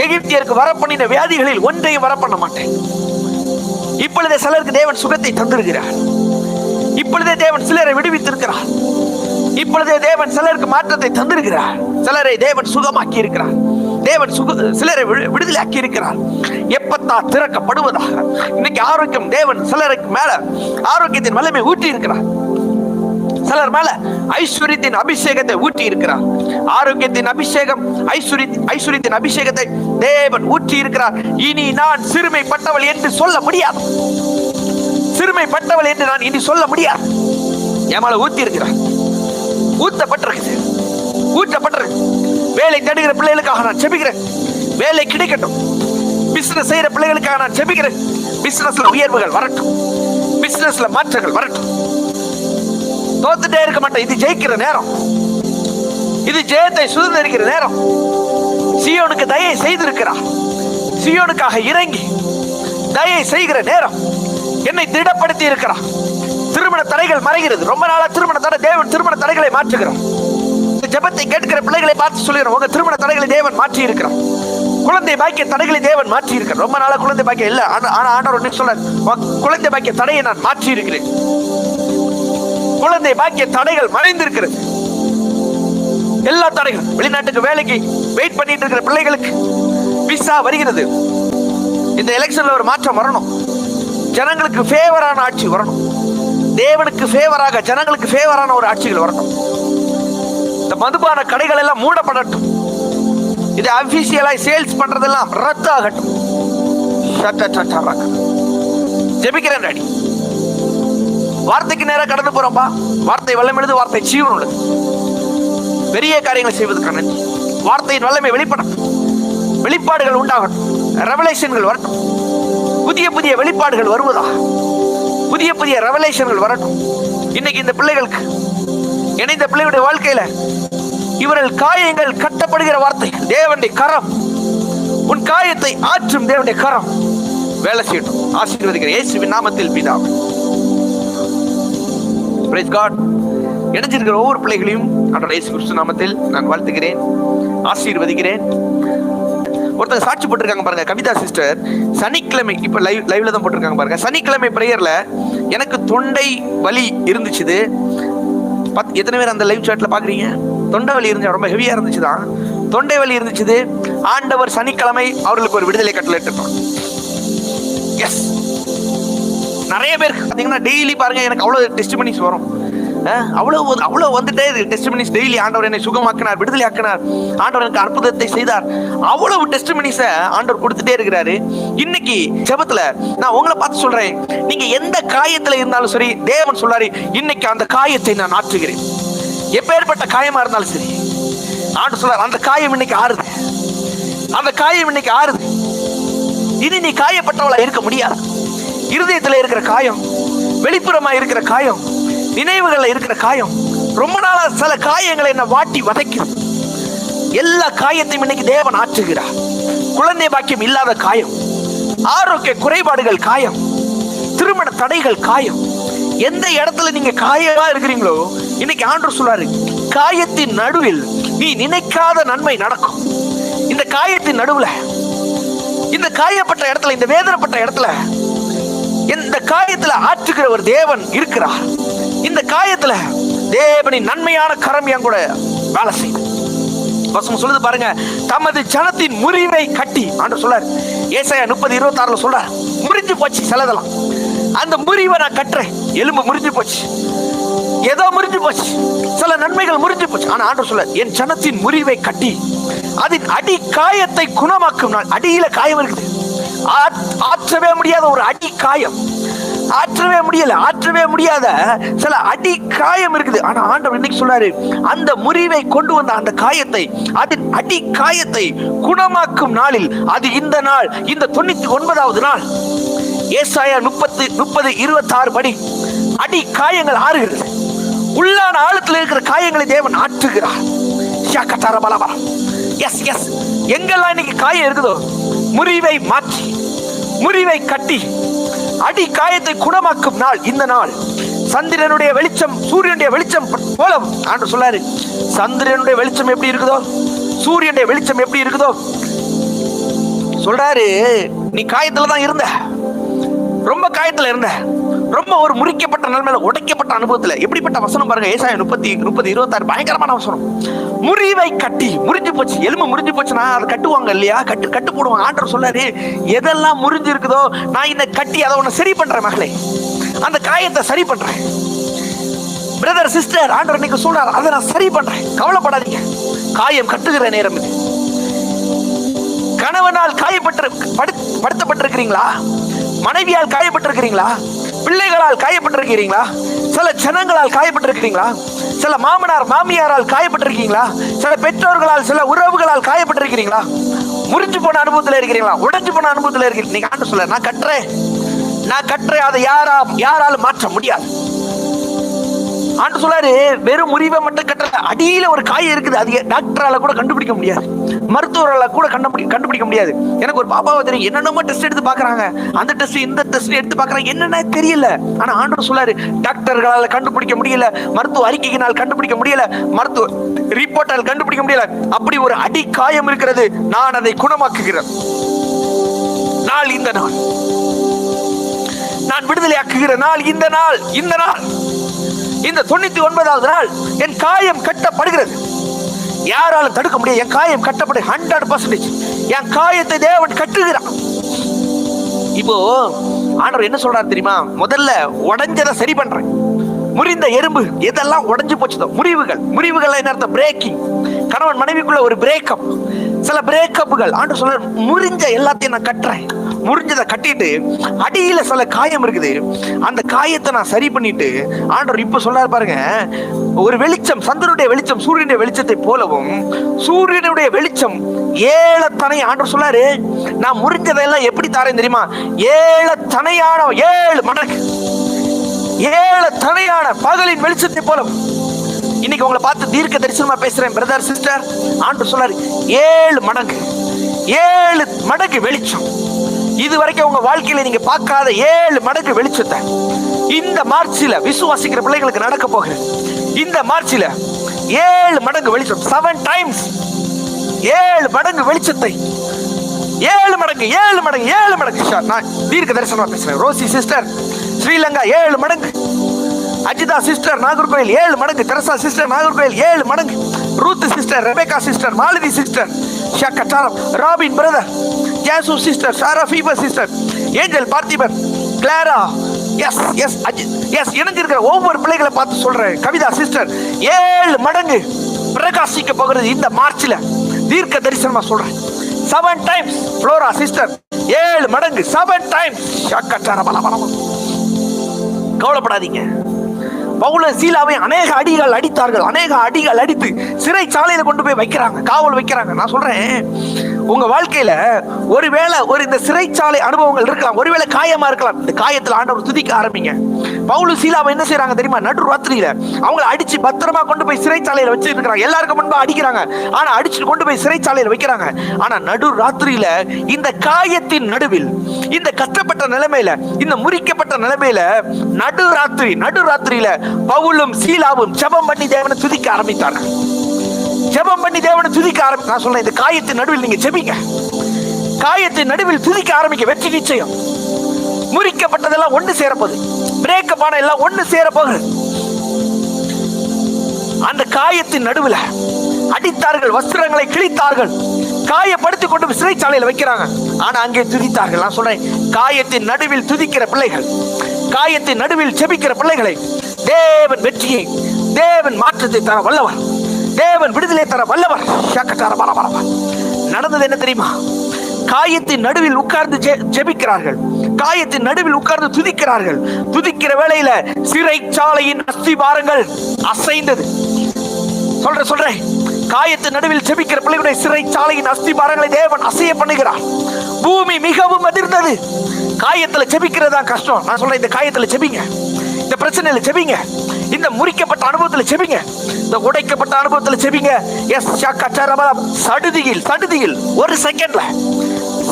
எகிப்தியருக்கு வரப்பண்ணின வியாதிகளில் ஒன்றையும் வரப்பண்ண மாட்டேன். இப்பொழுதே சிலருக்கு தேவன் சுகத்தை தந்திருக்கிறார். இப்பொழுதே தேவன் சிலரை விடுவித்திருக்கிறார். இப்பொழுதே தேவன் சிலருக்கு மாற்றத்தை தந்திருக்கிறார். சிலரை தேவன் சுகமாக்கி இருக்கிறார். தேவன் சிலரை விடுதலையாக்கி இருக்கிறார். எப்பத்தா திறக்கப்படுவதாக. இன்னைக்கு ஆரோக்கியம் தேவன் சிலருக்கு மேல ஆரோக்கியத்தின் வல்லமை ஊற்றி இருக்கிறார். சிலர் மேல ஐஸ்வர்யத்தின் அபிஷேகத்தை ஊற்றி இருக்கிறார். ஆரோக்கியத்தின் அபிஷேகம், ஐஸ்வர்யத்தின் அபிஷேகத்தை தேவன் ஊற்றி இருக்கிறார். இனி நான் சிறுமைப்பட்டவள் என்று சொல்ல முடியாது. சிறுமைப்பட்டவள் என்று நான் இனி சொல்ல முடியாது. என் மேல ஊற்றி இருக்கிறார். ஊற்றப்பட்டிருக்கு. வேலை தேடுகிற பிள்ளைகளுக்காக நான் ஜெபிக்கிறேன். வேலை கிடைக்கட்டும். பிசினஸ் செய்யற பிள்ளைகளுக்காக நான் ஜெபிக்கிறேன். பிசினஸ்ல உயர்வுகள் வரட்டும். பிசினஸ்ல மாற்றங்கள் வரட்டும். தோத்துட்டே இருக்க மாட்டேன். இது ஜெயிக்கிற நேரம். இது ஜெயத்தை சுதந்திரிக்கிற நேரம். சீயோனுக்கு தயை செய்திருக்கிறார். சீயோனுக்காக இறங்கி தயை செய்கிற நேரம். என்னை திடப்படுத்தி இருக்கிறார். திருமண தடைகள் மறைகிறது. ரொம்ப நாளா திருமண தடை, தேவன் திருமண தடைகளை மாற்றுகிறார். ஜெபத்தை கேட்கிற பிள்ளைகளை பார்த்து சொல்லுகிறோம், உங்க திருமண தடைகளை தேவன் மாற்றி இருக்கிறார். குழந்தை பாக்கிய தடைகளை தேவன் மாற்றி இருக்கிறார். ரொம்ப நாளா குழந்தை பாக்கியம் இல்ல, ஆனா ஆண்டவர் ஒண்ணு சொல்றார், குழந்தை பாக்கிய தடையை நான் மாற்றி இருக்கிறேன். குழந்தை பாக்கிய தடைகள் மறைந்திருக்கிறது. எல்லா தடைகள், வெளிநாட்டுக்கு வேலைக்கு வெயிட் பண்ணிட்டு இருக்கிற பிள்ளைகளுக்கு விசா வருகிறது. இந்த எலெக்ஷன்ல ஒரு மாற்றம் வரணும். ஜனங்களுக்கு ஃபேவரான ஆட்சி வரணும். தேவனுக்கு ஃபேவராக, ஜனங்களுக்கு ஃபேவரான ஒரு ஆட்சிகள் வரணும். இந்த மதுபான கடைகள் எல்லாம் மூடப்படட்டும். இது அபிஷியலாய் சேல்ஸ் பண்றதெல்லாம் ரத்து ஆகட்டும். ஜெபிக்கிறேன் டாடி. வார்த்தைக்கு நேரம் கடந்து போறோம்பா. வார்த்தை வல்லமை உள்ளது, வார்த்தை ஜீவன் உள்ளது. பெரிய காரியங்களை செய்வதற்கான வார்த்தையின் வல்லமை வெளிப்படட்டும். வெளிப்பாடுகள் உண்டாகட்டும். ரெவலேஷன்கள் வரட்டும். புதிய புதிய வெளிப்பாடுகள் வருவதா, புதிய புதிய ரெவலேஷன்கள் வரட்டும். இன்னைக்கு இந்த பிள்ளைகளுக்கு, இணைந்த பிள்ளைகளுடைய வாழ்க்கையில இவர்கள் காயங்கள் கட்டப்படுகிற வார்த்தை, தேவனுடைய கரம், உன் காயத்தை ஆற்றும் தேவனுடைய கரம் வேலை செய்யட்டும். ஆசீர்வதிக்கிறேன் இயேசுவின் நாமத்தில் பிதாவே. Price God. இணைஞ்சிருக்கிற ஒவ்வொரு பிள்ளைகளையும் ஆண்டவர் இயேசு கிறிஸ்து நாமத்தில் நான் வாழ்த்துகிறேன், ஆசீர்வதிக்கிறேன். ஒருத்தர் சாட்சி போட்டிருக்காங்க பாருங்க, கவிதா சிஸ்டர். சனிக்கிழமை, இப்ப லைவ்ல தான் போட்டிருக்காங்க பாருங்க. சனிக்கிழமை பிரேயர்ல எனக்கு தொண்டை வலி இருந்துச்சு. எத்தனை பேர் அந்த லைவ் சாட்ல பாக்குறீங்க? தொண்டை வலி இருந்துச்சு, ரொம்ப ஹெவியா இருந்துச்சுதான். தொண்டை வலி இருந்துச்சு. ஆண்டவர் சனிக்கிழமை அவர்களுக்கு ஒரு விடுதலை கட்டளையிட்டார். எஸ், நிறைய பேர் பாத்தீங்கன்னா டெய்லி பாருங்க, எனக்கு அவ்வளவு டெஸ்டிமனிஸ் வரும். அவ்வளவு வந்துட்டே டெஸ்டிமனிஸ் டெய்லி. ஆண்டவர் என்னை சுகமாக்கினார், விடுதலை ஆக்கினார், ஆண்டவர் எனக்கு அற்புதத்தை செய்தார். அவ்வளவு டெஸ்டிமனிஸ ஆண்டவர் கொடுத்துட்டே இருக்கிறாரு. இன்னைக்கு ஜெபத்துல நான் உங்களை பார்த்து சொல்றேன், நீங்க எந்த காயத்துல இருந்தாலும் சரி, தேவன் சொல்றாரு, இன்னைக்கு அந்த காயத்தை நான் ஆற்றுகிறேன். எப்பேற்பட்ட காயமா இருந்தாலும் சரி, ஆண்டவர் சொல்றாரு, அந்த காயம் இன்னைக்கு ஆறுது. அந்த காயம் இன்னைக்கு ஆறுது. இனி நீ காயப்பட்டவளா இருக்க முடியாது. இருதயத்துல இருக்கிற காயம், வெளிப்புறமா இருக்கிற காயம், நினைவுகள்ல இருக்கிற காயம், ரொம்ப நாளா சில காயங்களை என்ன வாட்டி வதைக்கும். எல்லா காயத்தையும் இன்னைக்கு தேவன் ஆற்றுகிறார். குழந்தை பாக்கியம் இல்லாத காயம், ஆரோக்கிய குறைபாடுகள் காயம், திருமண தடைகள் காயம், எந்த இடத்துல நீங்க காயமா இருக்கிறீங்களோ இன்னைக்கு ஆண்டவர் சொல்றாரு, காயத்தின் நடுவில் நீ நினைக்காத நன்மை நடக்கும். இந்த காயத்தின் நடுவுல, இந்த காயப்பட்ட இடத்துல, இந்த வேதனைப்பட்ட இடத்துல, இந்த காயத்துல ஆற்றுகிற ஒரு தேவன் இருக்கிறார். இந்த காயத்துல தேவனின் நன்மையான கரம் என் கூட வேலை செய்யுது. வசனம் சொல்லுது பாருங்க, தமது ஜனத்தின் முறிவை கட்டி, ஆண்டவர் சொல்றார், ஏசாயா 30:26 சொல்றார், முறிஞ்சு போச்சு சிலதெல்லாம், அந்த முறிவை நான் கட்டுறேன். எலும்பு முறிஞ்சு போச்சு, ஏதோ முறிஞ்சு போச்சு, சில நன்மைகள் முறிஞ்சு போச்சு. ஆனா ஆண்டவர் சொல்றார், என் ஜனத்தின் முறிவை கட்டி அதன் அடி காயத்தை குணமாக்கும் நான். அடியில காயம் இருக்குது, ஆற்றவே முடியாத ஒரு அடி காயம், ஆற்றவே முடியல, ஆற்றவே முடியாத சில அடி காயம் இருக்குது. ஆனா ஆண்டவர் இன்னைக்கு சொல்றாரு, அந்த முறிவை கொண்டு வந்த அந்த காயத்தை, அதன் அடி காயத்தை குணமாக்கும் நாளில், அது இந்த நாள், இந்த 99வது நாள். ஏசாயா 30:26 படி அடி காயங்கள் ஆறுகிறது. உள்ளான ஆழத்தில் இருக்கிற காயங்களை தேவன் ஆற்றுகிறார். எஸ் எஸ், எங்கெல்லாம் இன்னைக்கு காயம் இருக்குதோ முறிவை மாற்றி, முறிவை கட்டி அடி காயத்தை குணமாக்கும் நாள் இந்த நாள். சந்திரனுடைய வெளிச்சம் சூரியனுடைய வெளிச்சம் போல ஆண்டவர் சொல்றாரு, சந்திரனுடைய வெளிச்சம் எப்படி இருக்குதோ, சூரியனுடைய வெளிச்சம் எப்படி இருக்குதோ, சொல்றாரு, நீ காயத்துல தான் இருந்த, ரொம்ப காயத்துல இருந்த, ரொம்ப ஒரு முறிக்கப்பட்ட நிலைமையில, உடைக்கப்பட்ட அனுபவத்துல. எப்படிப்பட்ட வசனம் பாருங்க, ஏசாயா 30:26 பயங்கரமான வசனம். முறிவை கட்டி, முறிஞ்சு போச்சு, எலும்பு முறிஞ்சு போச்சுன்னா அதை கட்டுவாங்க இல்லையா, கட்டு போடுவாங்க. ஆண்டவர் சொல்றாரு, எதெல்லாம் முறிஞ்சு இருக்குதோ நான் இந்த கட்டி அதை ஒண்ணு சரி பண்றேன் மகளே, அந்த காயத்தை சரி பண்றேன். பிரதர் சிஸ்டர், ஆண்டவர் இன்னைக்கு சொல்றாரு, அதை நான் சரி பண்றேன், கவலைப்படாதீங்க. காயம் கட்டுகிற நேரம் இது. கணவனால் படுத்தப்பட்டிருக்கிறீங்களா? மனைவியால் காயப்பட்டிருக்கிறீங்களா? பிள்ளைகளால் காயப்பட்டிருக்கிறீங்களா? சில ஜனங்களால் காயப்பட்டிருக்கிறீங்களா? சில மாமனார் மாமியாரால் காயப்பட்டிருக்கீங்களா? சில பெற்றோர்களால், சில உறவுகளால் காயப்பட்டிருக்கிறீங்களா? முறிஞ்சு போன அனுபவத்தில் இருக்கிறீங்களா? உடைஞ்சு போன அனுபவத்தில் இருக்கிறீங்க. நீங்க ஆண்டு சொல்ல, நான் கட்டுறேன், அதை யாராலும் மாற்ற முடியாது. ஆண்டு சொல்றாரு, வெறும் முறிவை மட்டும் கட்டல, அடியில ஒரு காயம் இருக்குது, அது டாக்டரால கூட கண்டுபிடிக்க முடியாது, மருத்துவரால கூட கண்டுபிடிக்க முடியாது. எனக்கு ஒரு பாப்பாவை தெரியும், என்னென்னமோ டெஸ்ட் எடுத்து பாக்குறாங்க, அந்த டெஸ்ட் இந்த டெஸ்ட் எடுத்து பாக்குறாங்க, என்னென்ன தெரியல. ஆனா ஆண்டவர் சொல்றாரு, டாக்டர்களால கண்டுபிடிக்க முடியல, மருத்துவ அறிக்கையினால் கண்டுபிடிக்க முடியல, மருத்துவ ரிப்போர்ட்டால் கண்டுபிடிக்க முடியல. அப்படி ஒரு அடி காயம் இருக்கிறது, நான் அதை குணமாக்குகிறேன். நாள் இந்த நாள், நான் விடுதலையாக்குகிற நாள் இந்த நாள். இந்த 99வது நாள் என் காயம் கட்டப்படுகிறது. யாராலும் தடுக்க முடியாது. என் காயம் கட்டப்படு 100%. என் காயத்தை தேவன் கட்டுகிறான். இப்போ ஆண்டவர் என்ன சொல்றாரு தெரியுமா? முதல்ல உடைஞ்சதை சரி பண்றேன். முறிந்த எறும்பு எதெல்லாம் உடைஞ்சு போச்சுதோ, முறிவுகள் என்ன அர்த்தம்? பிரேக்கிங். கணவன் மனைவிக்குள்ள ஒரு பிரேக்கப், சில பிரேக்கப்புகள். ஆண்டவர் சொல்ற, முறிஞ்ச எல்லாத்தையும் நான் கட்டுறேன். முறிஞ்சதை கட்டிட்டு அடியில சில காயம் இருக்குது, அந்த காயத்தை நான் சரி பண்ணிட்டு, ஆண்டவர் இப்ப சொல்றாரு பாருங்க, ஒரு வெளிச்சம், சந்திரனுடைய வெளிச்சம் சூரியனுடைய வெளிச்சத்தை போலவும், சூரியனுடைய வெளிச்சம் ஏழத்தனை. ஆண்டவர் சொல்றாரு, நான் முறிஞ்சதெல்லாம் எப்படி தாரேன் தெரியுமா? ஏழத்தனையான 7 மடங்கு, 7 தனையான பகலின் வெளிச்சத்தை போலவும். இன்னைக்கு உங்களை பார்த்து தீர்க்க தரிசனமா பேசுறேன் பிரதர் சிஸ்டர். ஆண்டவர் சொல்றாரு, 7 மடங்கு வெளிச்சம். இது வரைக்கும் உங்க வாழ்க்கையில நீங்க பார்க்காத 7 மடங்கு வெளிச்சத்தை இந்த மார்ச்சில விசுவாசிக்கிற பிள்ளைகளுக்கு நடக்க போகிறேன். இந்த மார்ச்சில 7 மடங்கு வெளிச்சம், 7 times 7 மடங்கு வெளிச்சத்தை, 7 மடங்கு. நான் தீர்க்க தரிசனமா பேசுறேன். ரோசி சிஸ்டர் ஸ்ரீலங்கா 7 மடங்கு, அஜிதா சிஸ்டர் நாகர்கோயில் 7 மடங்கு, தெரசா சிஸ்டர் நாகர்கோயில் 7 மடங்கு, Ruth sister, Rebecca sister, Malathi sister, ஷக்கட்டாரம், ராபின் பிரதர், ஜாசு சிஸ்டர், சாரா ஃபீபர் சிஸ்டர், ஏஞ்சல் பார்த்திபன், கிளாரா, எஸ் இணைஞ்சிருக்கிற ஒவ்வொரு பிள்ளைகளை பார்த்து சொல்றேன். கவிதா சிஸ்டர் 7 மடங்கு பிரகாசிக்க போகிறது இந்த மார்ச்ல. தீர்க்க தரிசனமா சொல்றேன். 7 times. ஃப்ளோரா சிஸ்டர் 7 மடங்கு, 7 times. ஷக்கட்டாரம். கவலைப்படாதீங்க. பவுல சீலாவை அநேக அடிகள் அடித்து சிறைச்சாலையில கொண்டு போய் வைக்கிறாங்க, காவல் வைக்கிறாங்க. நான் சொல்றேன், உங்க வாழ்க்கையில ஒருவேளை இந்த சிறைச்சாலை அனுபவங்கள் இருக்கலாம், ஒருவேளை காயமா இருக்கலாம். இந்த காயத்துல ஆண்டவர் துதிக்க ஆரம்பிங்க. பவுல் சீலாவை என்ன செய்யறாங்க தெரியுமா? நடு ராத்திரியில அவங்களை அடிச்சு பத்திரமா கொண்டு போய் சிறைச்சாலையில வச்சுட்டு இருக்காங்க. எல்லாருக்கும் முன்பா அடிக்கிறாங்க, ஆனா அடிச்சுட்டு கொண்டு போய் சிறைச்சாலையில வைக்கிறாங்க. ஆனா நடு ராத்திரியில இந்த காயத்தின் நடுவில், இந்த கஷ்டப்பட்ட நிலைமையில, இந்த முறிக்கப்பட்ட நிலைமையில நடுராத்திரியில பவுலும் சீலாவும் ஜெபம் பண்ணி தேவனை துதிக்க ஆரம்பித்தாங்க. நான் சொல்றேன், இந்த காயத்தின் நடுவில் நீங்க ஜெபிங்க. காயத்தின் நடுவில் துதிக்க ஆரம்பிக்க, வெற்றி நிச்சயம். முறிக்கப்பட்டதெல்லாம் ஒன்று சேரப்போகுது, பிரேக்கப் ஆன எல்லாம் ஒன்று சேரப்போகுது. அந்த காயத்தின் நடுவில் அடித்தார்கள், வஸ்திரங்களை கிழித்தார்கள், காயப்படுத்தி கொண்டு சிறைச்சாலையில் வைக்கிறாங்க. ஆனா அங்கே துதித்தார்கள். நான் சொல்றேன், காயத்தின் நடுவில் துதிக்கிற பிள்ளைகள், காயத்தின் நடுவில் ஜெபிக்கிற பிள்ளைகளை தேவன் வெற்றியை, தேவன் மாற்றத்தை தர வல்லவர், தேவன் விடுதலை தர வல்லவர். நடந்தது என்ன தெரியுமா? காயத்தின் நடுவில் உட்கார்ந்து ஜெபிக்கிறார்கள், காயத்தின் நடுவில் உட்கார்ந்து துதிக்கிறார்கள். துதிக்கிற வேளையில சிறைச்சாலையின் அஸ்திபாரங்கள் அசைந்தது. சொல்றேன், காயத்தின் நடுவில் ஜெபிக்கிற பிள்ளைகளுடைய சிறைச்சாலையின் அஸ்திபாரங்களை தேவன் அசைய பண்ணுகிறார். பூமி மிகவும் அதிர்ந்தது. காயத்துல ஜெபிக்கிறதா கஷ்டம். நான் சொல்றேன், இந்த காயத்துல ஜெபிங்க, இந்த பிரச்சனையில ஜெபிங்க, இந்த முறிக்கப்பட்ட அனுபவத்துல ஜெபிங்க, இந்த உடைக்கப்பட்ட அனுபவத்துல ஜெபிங்க. சடுதியில் ஒரு செகண்ட்ல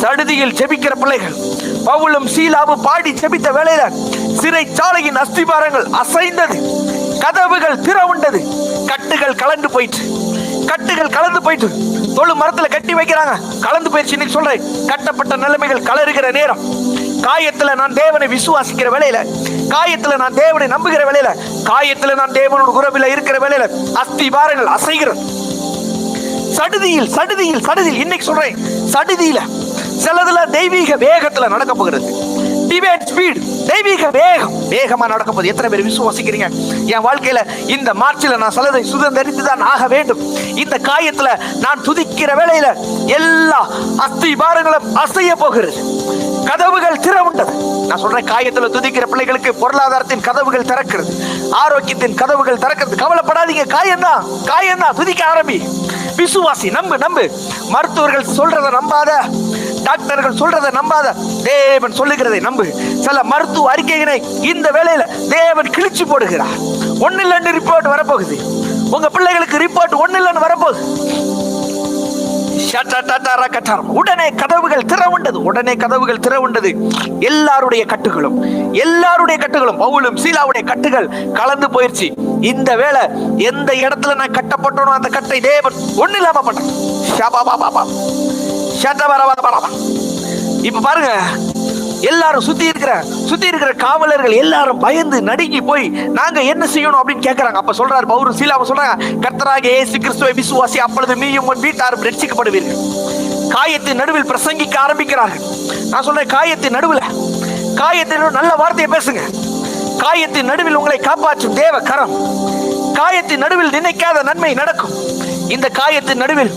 சடுதியில் ஜெபிக்கிற பிள்ளைகள். பவுலும் சீலாவும் பாடி ஜெபித்த வேளையில சிறைச்சாலையின் அஸ்திபாரங்கள் அசைந்தது, கதவுகள் திறவுண்டது, கட்டுகள் கலந்து போயிற்று. கட்டுகள் கலந்து போயிட்டு தொழு மரத்துல கட்டி வைக்கிறாங்க, கலந்து போயிடுச்சு. இன்னைக்கு சொல்றேன், கட்டப்பட்ட நிலைமைகள் கலருகிற நேரம், காயத்துல நான் தேவனை விசுவாசிக்கிற வேளையில, காயத்துல நான் தேவனை நம்புகிற வேளையில, காயத்துல நான் தேவனோட உறவில் இருக்கிற வேளையில அஸ்திபாரங்கள் அசைகிறது. சடுதியில் சடுதியில் சடுதியில் இன்னைக்கு சொல்றேன், சடுதியில சிலதுல தெய்வீக வேகத்துல நடக்க போகிறது. டிவைன் ஸ்பீட், தெய்வீக வேகம், வேகமா நடக்க போகுது. எத்தனை பேர் விசுவாசிக்கிறீங்க? என் வாழ்க்கையில இந்த மார்ச்சில் நான் சிலதை சுதந்திரித்துதான் ஆக வேண்டும். இந்த காயத்துல நான் துதிக்கிற வேளையில எல்லா அஸ்திபாரங்களும் அசைய போகிறது. கதவுகள் திறவுண்டது. நான் சொல்றேன், காயத்துல துதிக்கிற பிள்ளைகளுக்கு பொருளாதாரத்தின் கதவுகள் திறக்கிறது, ஆரோக்கியத்தின் கதவுகள் திறக்கிறது. கவலைப்படாதீங்க, காயம்தான், காயம்தான். துதிக்க ஆரம்பி, விசுவாசி, நம்பு நம்பு. மருத்துவர்கள் சொல்றதை நம்பாத, டாக்டர்கள் சொல்றதை நம்பாத, தேவன் சொல்லுகிறதை நம்பு. சில மருத்துவ அறிக்கைகளை இந்த வேளையில தேவன் கிழிச்சு போடுகிறார். 1 ரிப்போர்ட் வரப்போகுது. உங்க பிள்ளைகளுக்கு ரிப்போர்ட் 1 வரப்போகுது. உடனே கதவுகள் திறவுண்டது, உடனே கதவுகள் திறவுண்டது. எல்லாருடைய கட்டுகளும், எல்லாருடைய கட்டுகளும், பவுலும் சீலாவுடைய கட்டுகள் கலந்து போயிருச்சு. இந்த வேளை எந்த இடத்துல நான் கட்டப்பட்டனோ அந்த கட்டை தேவன் ஒண்ணு இல்லாம பண்ண. இப்ப பாருங்க, எல்லாரும் சுத்தி இருக்கிற காவலர்கள் எல்லாரும் பயந்து நடுங்கி போய் நாங்க என்ன செய்யணும் அப்படின்னு கேட்கறாங்க. அப்ப சொல்றாரு பவுலும் சீலாவும் சொல்றாங்க, கர்த்தராகிய இயேசு கிறிஸ்துவை விசுவாசி, அப்பொழுது நீயும் உன் வீட்டாரும் ரட்சிக்கப்படுவீர்கள். காயத்தின் நடுவில் பிரசங்கிக்க ஆரம்பிக்கிறார்கள். நான் சொல்றேன், காயத்தின் நடுவில் நல்ல வார்த்தையை பேசுங்க. காயத்தின் நடுவில் உங்களை காப்பாற்றும் தேவ கரம், காயத்தின் நடுவில் நினைக்காத நன்மை நடக்கும். இந்த காயத்தின் நடுவில்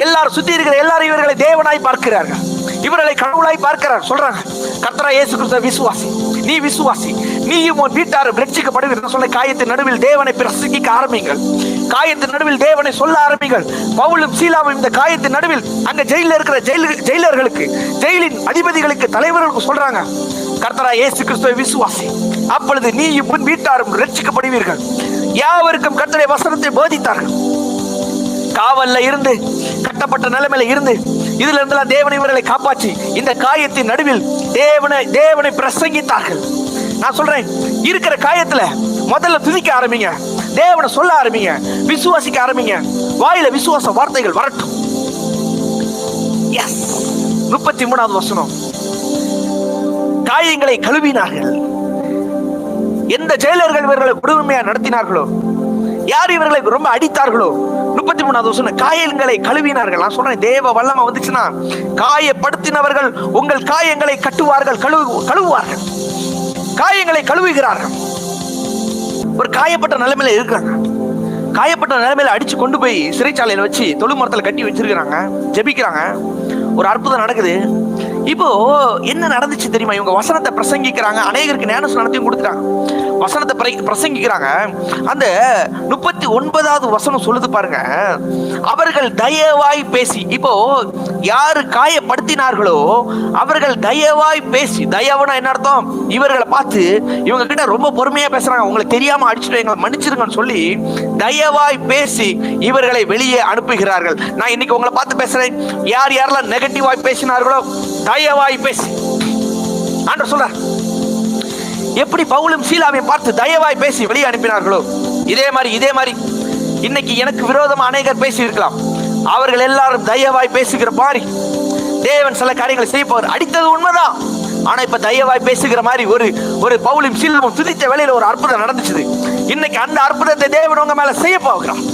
எல்லாரும் சுத்தி இருக்கிற எல்லாரும் இவர்களை தேவனாய் பார்க்கிறார்கள், இவர்களை கடவுளாய் பார்க்கிறார். சொல்றாங்க, கர்த்தராகிய இயேசு கிறிஸ்துவை விசுவாசி, நீ விசுவாசி, நீயும் உன் வீட்டாரும் ரட்சிக்கப்படுவீர்கள். சொல்ல, காயத்தின் நடுவில் தேவனை பிரசங்கிக்க ஆரம்பிங்கள், காயத்தின் நடுவில் தேவனை சொல்ல ஆரம்பிங்கள். பவுலும் சீலாவும் இந்த காயத்தின் நடுவில் அங்க ஜெயிலில் இருக்கிற ஜெயிலர்களுக்கு, ஜெயிலின் அதிபதிகளுக்கு, தலைவர்களுக்கு சொல்றாங்க, கர்த்தராகிய இயேசு கிறிஸ்துவை விசுவாசி, அப்பொழுது நீயும் உன் வீட்டாரும் ரட்சிக்கப்படுவீர்கள். யாவருக்கும் கர்த்தருடைய வசனத்தை போதித்தார்கள். காவல்ல இருந்து, கட்டப்பட்ட நிலைமையில இருந்து, இதுல இருந்தெல்லாம் தேவனை இவர்களை காப்பாற்றி இந்த காயத்தின் நடுவில் தேவனை பிரசங்கித்தார்கள். நான் சொல்றேன், இருக்கிற காயத்துல முதல்ல துதிக்க ஆரம்பிங்க, தேவனை சொல்ல ஆரம்பிங்க, விசுவாசிக்க ஆரம்பிங்க. வாயில விசுவாச வார்த்தைகள் வரட்டும். 33வது வசனம், காயங்களை கழுவினார்கள். எந்த ஜெயிலர்கள் இவர்களை கொடுமையா நடத்தினார்களோ, யார் இவர்களை ரொம்ப அடித்தார்களோ, 33வது வசனம், காயங்களை கழுவினார்கள். நான் சொல்றேன், தேவ வல்லமை வந்துச்சுன்னா காயப்படுத்தினவர்கள் உங்கள் காயங்களை கட்டுவார்கள், கழுவுவார்கள், காயங்களை கழுவுகிறார்கள். ஒரு காயப்பட்ட நிலைமையில இருக்கிறாங்க, காயப்பட்ட நிலைமையில அடிச்சு கொண்டு போய் சிறைச்சாலையில வச்சு தொழு மரத்துல கட்டி வச்சிருக்கிறாங்க, ஜெபிக்கிறாங்க. ஒரு அற்புதம் நடக்குது. இப்போ என்ன நடந்துச்சு தெரியுமா? இவங்க வசனத்தை பிரசங்கிக்கிறாங்க, அநேகருக்கு ஞானஸ்நானத்தையும் கொடுத்துட்டாங்க, வசனத்தை பிரசங்கிக்கிறாங்க. அந்த 39வது வசனம் சொல்லுது பாருங்க, அவர்கள் தயவாய் பேசி. இப்போ யாரு காயப்படுத்தினார்களோ அவர்கள் தயவாய் பேசி, தயவுனா என்ன அர்த்தம்? இவர்களை பார்த்து இவங்க கிட்ட ரொம்ப பொறுமையா பேசுறாங்க, உங்களுக்கு தெரியாம அடிச்சுட்டு எங்களை மன்னிச்சிருங்கன்னு சொல்லி தயவாய் பேசி இவர்களை வெளியே அனுப்புகிறார்கள். நான் இன்னைக்கு உங்களை பார்த்து பேசுறேன், யார் யாரெல்லாம் நெகட்டிவாய் பேசினார்களோ தயவாய் பேசி, ஆண்டவர் சொல்றார், எப்படி பவுலும் சீலாவையும் பார்த்து தயவாய் பேசி வெளியே அனுப்பினார்களோ இதே மாதிரி இன்னைக்கு எனக்கு விரோதமா அநேகர் பேசி இருக்கலாம், அவர்கள் எல்லாரும் தயவாய் பேசுகிற மாதிரி தேவன் சில காரியங்களை செய்ய போவார். அடித்தது உண்மைதான், ஆனா இப்ப தயவாய் பேசுகிற மாதிரி ஒரு பவுலும் சீலாவும் துதித்த வேளையில ஒரு அற்புதம் நடந்துச்சு. இன்னைக்கு அந்த அற்புதத்தை தேவன் உங்க மேல செய்ய போகிறான்,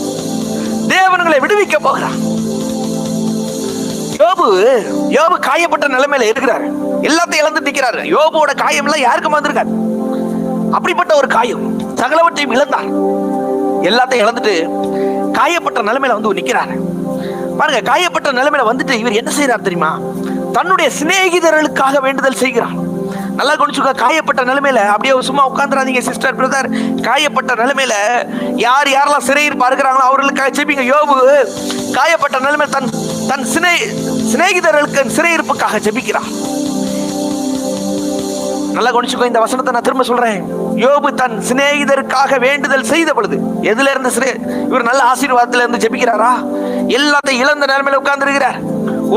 தேவன்களை விடுவிக்க போகிறான். யோபு காயப்பட்ட நிலைமையில இருக்கிறாரு, எல்லாத்தையும் இழந்து நிற்கிறாரு. யோபுவோட காயம் எல்லாம் யாருக்கும் வந்திருக்காரு. அப்படிப்பட்ட ஒரு காயம், சகலவற்றையும் இழந்தார், எல்லாத்தையும் இழந்துட்டு காயப்பட்ட நிலைமையில வந்து நிக்கிறாரு. பாருங்க, காயப்பட்ட நிலைமையில வந்துட்டு இவர் என்ன செய்யறார் தெரியுமா? தன்னுடைய சிநேகிதர்களுக்காக வேண்டுதல் செய்கிறார். நல்லா கவனிச்சுக்க, காயப்பட்ட நிலைமையில அப்படியே சும்மா உட்கார்ந்துராதீங்க சிஸ்டர், பிரதர். காயப்பட்ட நிலைமையில யாரெல்லாம் சிறையிருப்பா இருக்கிறாங்களோ அவர்களுக்காக ஜெபிங்க. யோபு காயப்பட்ட நிலைமையில தன் சிநேகிதர்களுக்கு சிறையிருப்புக்காக ஜெபிக்கிறார். நல்லா கவனிச்சுக்கோ, இந்த வசனத்தை நான் திரும்ப சொல்றேன். யோபு தன் சிநேகிதருக்காக வேண்டுதல் செய்த பொழுது, எதுல இருந்து இவர் நல்ல ஆசீர்வாதத்துல இருந்து ஜெபிக்கிறாரா? எல்லாத்தையும் இழந்த நிலைமையில உட்கார்ந்து இருக்கிறார்,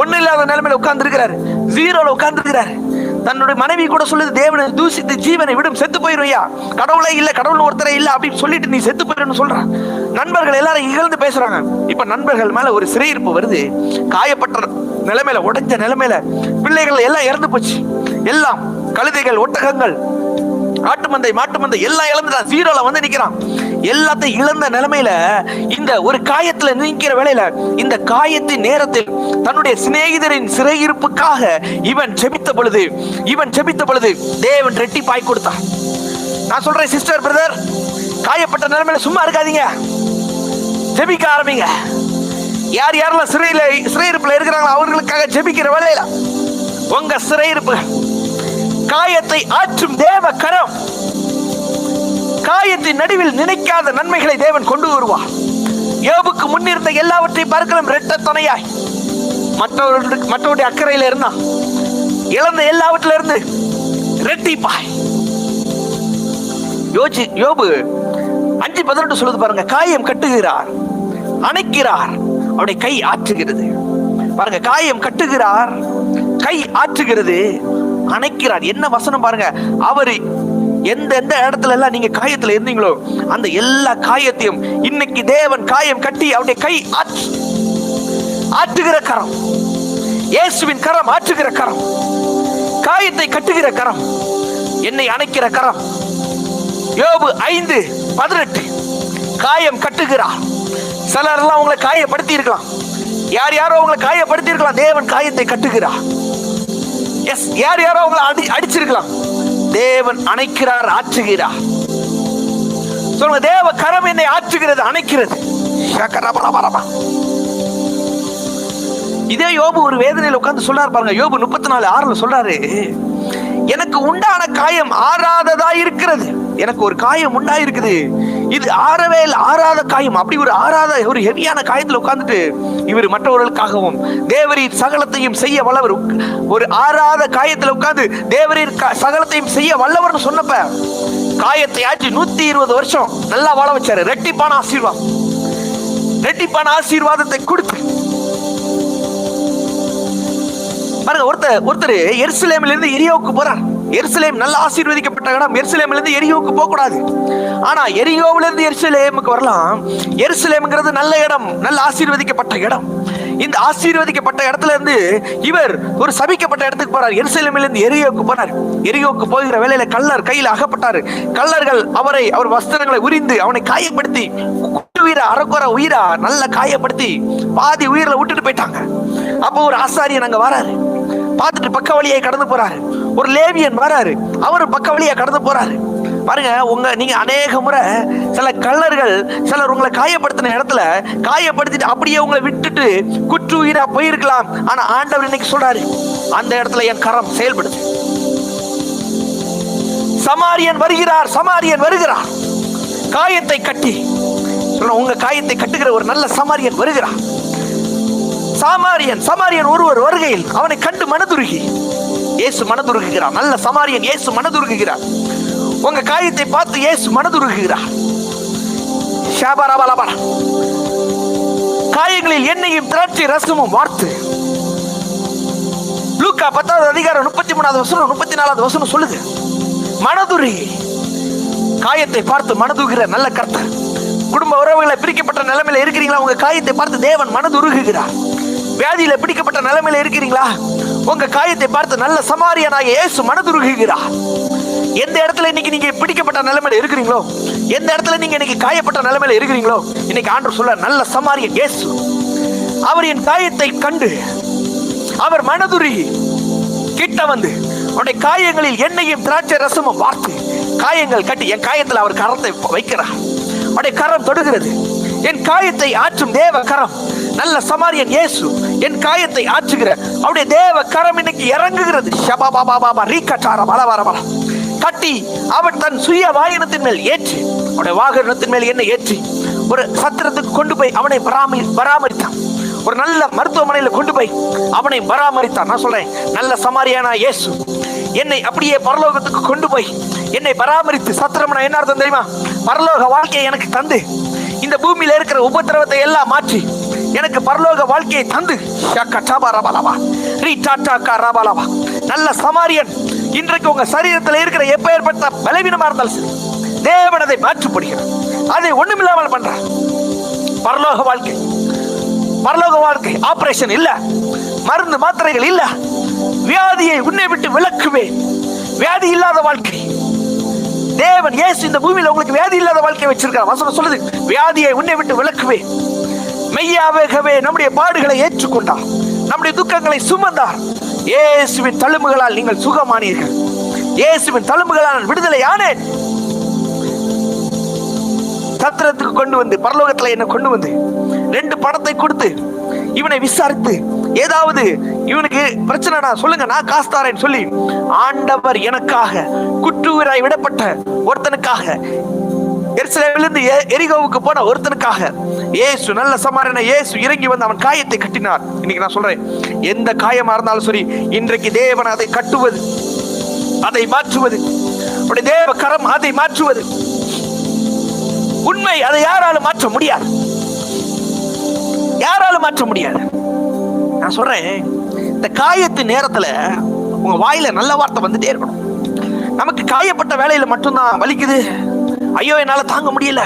ஒண்ணு இல்லாத நிலைமையில உட்கார்ந்து இருக்கிறார், ஜீரோல உட்கார்ந்து இருக்கிறார். தன்னுடைய மனைவி கூட சொல்லுது, தேவனை தூசித்து ஜீவனை விடும், செத்து போயிருவையா, கடவுளே இல்ல, கடவுள் ஒருத்தரே இல்ல அப்படின்னு சொல்லிட்டு நீ செத்து போயிடுன்னு சொல்ற. நண்பர்கள் எல்லாரும் இகழ்ந்து பேசுறாங்க. இப்ப நண்பர்கள் மேல ஒரு சிறையிருப்பு வருது. காயப்பட்ட நிலைமையில, உடைஞ்ச நிலைமையில, பிள்ளைகள் எல்லாம் இறந்து போச்சு. எல்லாம் கழுதைகள், ஒட்டகங்கள், ஆட்டு மந்தை, மாட்டு மந்தை எல்லாம் இழந்துட்டான். ஜீரோல வந்து நிக்கிறான். எல்லாத்தையும் இழந்த நிலைமையில இந்த ஒரு காயத்துல நிற்கிற வேளையில, இந்த காயத்தின் நேரத்தில் தன்னுடைய சிநேகிதரின் சிறையிருப்புக்காக இவன் ஜெபித்த பொழுது தேவன் ரெட்டிப்பாய் கொடுத்தான். நான் சொல்றேன் சிஸ்டர், பிரதர், காயப்பட்ட நிலைமையில சும்மா இருக்காதீங்க, ஜெபிக்க ஆரம்பிங்க. யார் யாரெல்லாம் சிறையிருப்புல இருக்கிறாங்களோ அவர்களுக்காக ஜெபிக்கிற வேளையில உங்க சிறையிருப்பு காயத்தை ஆற்றும் தேவ கரம், காயத்தின் நடுவில் நினைக்காத நன்மைகளை தேவன் கொண்டு வருவார். யோபுக்கு முன்னிருந்த எல்லாவற்றையும் பார்க்கலாம் இரட்ட துணையாய் மற்றவருடைய அக்கறையில இருந்தா இழந்த எல்லாவற்றில இருந்து இரட்டிப்பாய். யோபு 5:18 சொல்லுது பாருங்க, காயம் கட்டுகிறார், அணைக்கிறார், அவருடைய கை ஆற்றுகிறது. பாருங்க, காயம் கட்டுகிறார், கை ஆற்றுகிறது, அணைக்கிறார். என்ன வசனம் பாருங்க. அவரு எந்த இடத்துல எல்லாம் நீங்க காயத்துல இருந்தீங்களோ அந்த எல்லா காயத்தையும் இன்னைக்கு தேவன் காயம் கட்டி அவருடைய கை ஆற்றுகிற கரம், இயேசுவின் கரம், ஆற்றுகிற கரம், காயத்தை கட்டுகிற கரம், என்னை அணைக்கிற கரம். யோபு 5:18 காயம் கட்டுகிறார். சிலர் எல்லாம் உங்களை காயப்படுத்தி இருக்கலாம், யாரோ உங்களை காயப்படுத்தி இருக்கலாம், தேவன் காயத்தை கட்டுகிறார். யாரோ உங்களை அடிச்சிருக்கலாம், தேவன் அணைக்கிறார், ஆற்றுகிறார். சொல்லுங்க, தேவ கரம் என்னை ஆற்றுகிறது, அணைக்கிறது. இதே யோபு ஒரு வேதனையில உட்கார்ந்து சொல்றாரு பாருங்க. யோபு 34:6 சொல்றாரு, எனக்கு உண்டான காயம் ஆறாததா இருக்கிறது. எனக்கு ஒரு காயம் உண்டாயிருக்குது, இது ஆறவே இல்லை, ஆறாத காயம். அப்படி ஒரு ஆறாத ஒரு ஹெவியான காயத்தில் உட்கார்ந்துட்டு இவர் மற்றவர்களுக்காகவும் தேவரீர் சகலத்தையும் செய்ய வல்லவர், ஒரு ஆறாத காயத்தில் உட்கார்ந்து தேவரீர் சகலத்தையும் செய்ய வல்லவர்னு சொன்னப்ப காயத்தை ஆற்றி 120 வருஷம் நல்லா வாழ வச்சாரு. ரெட்டிப்பான ஆசீர்வாதத்தை கொடுத்து பாருங்க. ஒருத்தர் எருசலேமில் இருந்து எரியோவுக்கு போறார். எருசலேம் நல்ல ஆசீர்வதிக்கப்பட்ட இடம். எருசலேமில் இருந்து எரியோவுக்கு போக கூடாது. ஆனா எரியோவில இருந்து எருசலேமுக்கு வரலாம். எருசலேம்ங்கிறது நல்ல இடம், நல்ல ஆசீர்வதிக்கப்பட்ட இடம். இந்த ஆசீர்வதிக்கப்பட்ட இடத்துல இருந்து இவர் ஒரு சபிக்கப்பட்ட இடத்துக்கு போறார். எருசலேமில் இருந்து எரியோவுக்கு போனார். எரியோவுக்கு போகிற வேளையில கள்ளர் கையில் அகப்பட்டாரு. கள்ளர்கள் அவர் வஸ்திரங்களை உரிந்து அவனை காயப்படுத்தி, உயிரை அரைக்குற உயிரா நல்ல காயப்படுத்தி பாதி உயிரில விட்டுட்டு போயிட்டாங்க. அப்போ ஒரு ஆசாரியன் அங்க வராரு, பார்த்துட்டு பக்க வழியை கடந்து போறாரு. ஒரு லேவியன் வராரு, அவரு பக்க வழியா கடந்து போறாரு. பாருங்க, நீங்க அநேக முறை சில கள்ளர்கள் சிலர் உங்களை காயப்படுத்தின இடத்துல காயப்படுத்திட்டு அப்படியே உங்களை விட்டுட்டு குற்று உயிரா போயிருக்கலாம். ஆனா ஆண்டவர் இன்னைக்கு சொல்றாரு, அந்த இடத்துல என் கரம் செயல்படுது. சமாரியன் வருகிறார், காயத்தை கட்டி உங்க காயத்தை கட்டுகிற ஒரு நல்ல சமாரியன் வருகிறார். சமாரியன் ஒருவர் வருகையில் அவனை கண்டு மனதுருகி இயேசு மனதுருகுகிறார். நல்ல சமாரியன் இயேசு மனதுருகுகிறார். உங்க காயத்தை பார்த்து இயேசு மனதுருகுகிறார். காயங்களில் எண்ணெயும் திராட்சை ரசமும் வார்த்து. லூக்கா 10:33 சொல்லுது, மனதுருகி காயத்தை பார்த்து மனதுருகிற நல்ல கர்த்தர். குடும்ப உறவுகளை பிரிக்கப்பட்ட நிலைமையில இருக்கிறீங்களா? உங்க காயத்தை பார்த்து தேவன் மனதுருகுகிறார். வியாதியில பிடிக்கப்பட்ட நிலைமையில இருக்கிறீங்களா? உங்க காயத்தை பார்த்து நல்ல சமாரியனாகிய இயேசு மனதுருகுகிறார். எந்த இடத்துல இன்னைக்கு நீங்க பிடிக்கப்பட்ட நிலைமையில இருக்கிறீங்களோ, எந்த இடத்துல நீங்க இன்னைக்கு காயப்பட்ட நிலைமையில இருக்கிறீங்களோ, இன்னைக்கு ஆண்டவர் சொல்ல, நல்ல சமாரியன் இயேசு அவர் என் காயத்தை கண்டு அவர் மனதுருகி கிட்ட வந்து அவருடைய காயங்களில் எண்ணெயும் திராட்சை ரசமும் வார்த்து காயங்கள் கட்டி என் காயத்தில் அவர் கரத்தை வைக்கிறார். அவருடைய கரம் தொடுகிறது. என் காயத்தை ஆற்றும் தேவ கரம், நல்ல சமாரியன் இயேசு என் காயத்தை ஆற்றுகிற அவருடைய தேவ கரம் இன்னைக்கு இறங்குகிறது. கட்டி அவன் தன் சுய வாகனத்தின் மேல் ஏற்றி, அவனுடைய வாகனத்தின் மேல் என்ன ஏற்றி ஒரு சத்திரத்துக்கு கொண்டு போய் அவனை பராமரித்தான். ஒரு நல்ல மருத்துவமனையில் கொண்டு போய் அவனை பராமரித்தான். நான் சொல்றேன், நல்ல சமாரியானா இயேசு என்னை அப்படியே பரலோகத்துக்கு கொண்டு போய் என்னை பராமரித்து, சத்திரம்னா என்ன அர்த்தம் தெரியுமா? பரலோக வாழ்க்கையை எனக்கு தந்து, இந்த பூமியில இருக்கிற உபத்திரவத்தை எல்லாம் மாற்றி எனக்கு பரலோக வாழ்க்கையை தந்து, நல்ல சமாரியன் இன்றைக்கு உங்க சரீரத்தில் இருக்கிற எப்பேற்பட்ட பலவீனமா இருந்தாலும் சரி, தேவன் அதை மாற்றப்படுகிறார். அதை ஒண்ணுமில்லாமல் பண்றார். பரலோக வாழ்க்கை, பரலோக வாழ்க்கை, ஆபரேஷன் இல்ல, மருந்து மாத்திரைகள் இல்ல, வியாதியை உன்னை விட்டு விலக்குவேன், வியாதி இல்லாத வாழ்க்கை. தேவன் இயேசு இந்த பூமியில உங்களுக்கு வியாதி இல்லாத வாழ்க்கையை வச்சிருக்கார். வசனம் சொல்லுது, வியாதியை உன்னை விட்டு விலக்குவேன். மெய்யாகவே நம்முடைய பாடுகளை ஏற்றுக்கொண்டார், நம்முடைய துக்கங்களை சுமந்தார். இயேசுவின் தழும்புகளால் நீங்கள் சுகமானீர்கள். இயேசுவின் தழும்புகளால் விடுதலை ஆனேன். சத்திரத்துக்கு கொண்டு வந்து, பரலோகத்துல என்ன கொண்டு வந்து 2 பணத்தை கொடுத்து இவனை விசாரித்து, ஏதாவது இவனுக்கு பிரச்சனைனா சொல்லுங்க, நான் காசு தாரேன்னு சொல்லி, ஆண்டவர் எனக்காக குற்றூராய் விடப்பட்ட ஒருத்தனுக்காக, எருசலேமிலிருந்து எரிகோவுக்கு போன ஒருத்தனுக்காக இயேசு, நல்ல சமாரியனான இயேசு இறங்கி வந்து அவன் காயத்தை கட்டினார். இன்னைக்கு நான் சொல்றேன், எந்த காயமா இருந்தாலும் சரி, இன்றைக்கு தேவன் அதை கட்டுவது, அதை மாற்றுவது, தேவ கரம் அதை மாற்றுவது உண்மை. அதை யாராலும் மாற்ற முடியாது, யாராலும் மாற்ற முடியாது. நான் சொல்றேன், இந்த காயத்து நேரத்துல உங்க வாயில நல்ல வார்த்தை வந்துட்டே இருக்கணும். நமக்கு காயப்பட்ட வேலையில மட்டும்தான் வலிக்குது, ஐயோ என்னால தாங்க முடியல,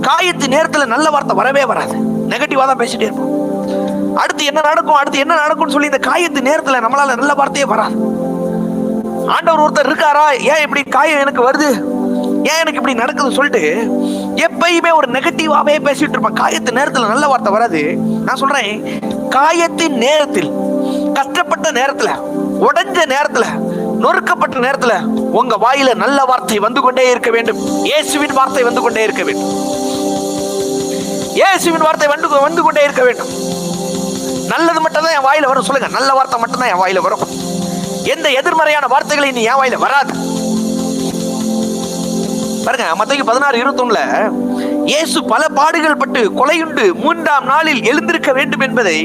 காயத்து நேரத்துல நல்ல வார்த்தை வரவே வராது. நெகட்டிவா தான் பேசிட்டே இருப்போம். அடுத்து என்ன நடக்கும், அடுத்து என்ன நடக்கும்னு சொல்லி இந்த காயத்து நேரத்துல நம்மளால நல்ல வார்த்தையே வராது. ஆண்டவர் ஒருத்தர் இருக்காரா, ஏன் இப்படி காயம் எனக்கு வருது, ஏன் எனக்கு இப்படி நடக்குது சொல்லிட்டு எப்பயுமே ஒரு நெகட்டிவாவே பேசிட்டு இருப்பேன். காயத்து நேரத்துல நல்ல வார்த்தை வராது. நான் சொல்றேன், காயத்தின் நேரத்தில், கஷ்டப்பட்ட நேரத்துல, உடைஞ்ச நேரத்துல, நொறுக்கப்பட்ட நேரத்துல உங்க வாயில நல்ல வார்த்தை வந்து கொண்டே இருக்க வேண்டும். இயேசுவின் வார்த்தை வந்து கொண்டே இருக்க வேண்டும். இயேசுவின் வார்த்தை வந்து கொண்டே இருக்க வேண்டும். நல்லது மட்டும் தான் என் வாயில வரும். சொல்லுங்க, நல்ல வார்த்தை மட்டும் தான் என் வாயில வரும். எந்த எதிர்மறையான வார்த்தைகளை நீ என் வாயில வராது. பாருங்க, மத்தேயு 16:21 இயேசு பல பாடுகள் பட்டு கொலையுண்டு 3ஆம் நாளில் எழுந்திருக்க வேண்டும் என்பதை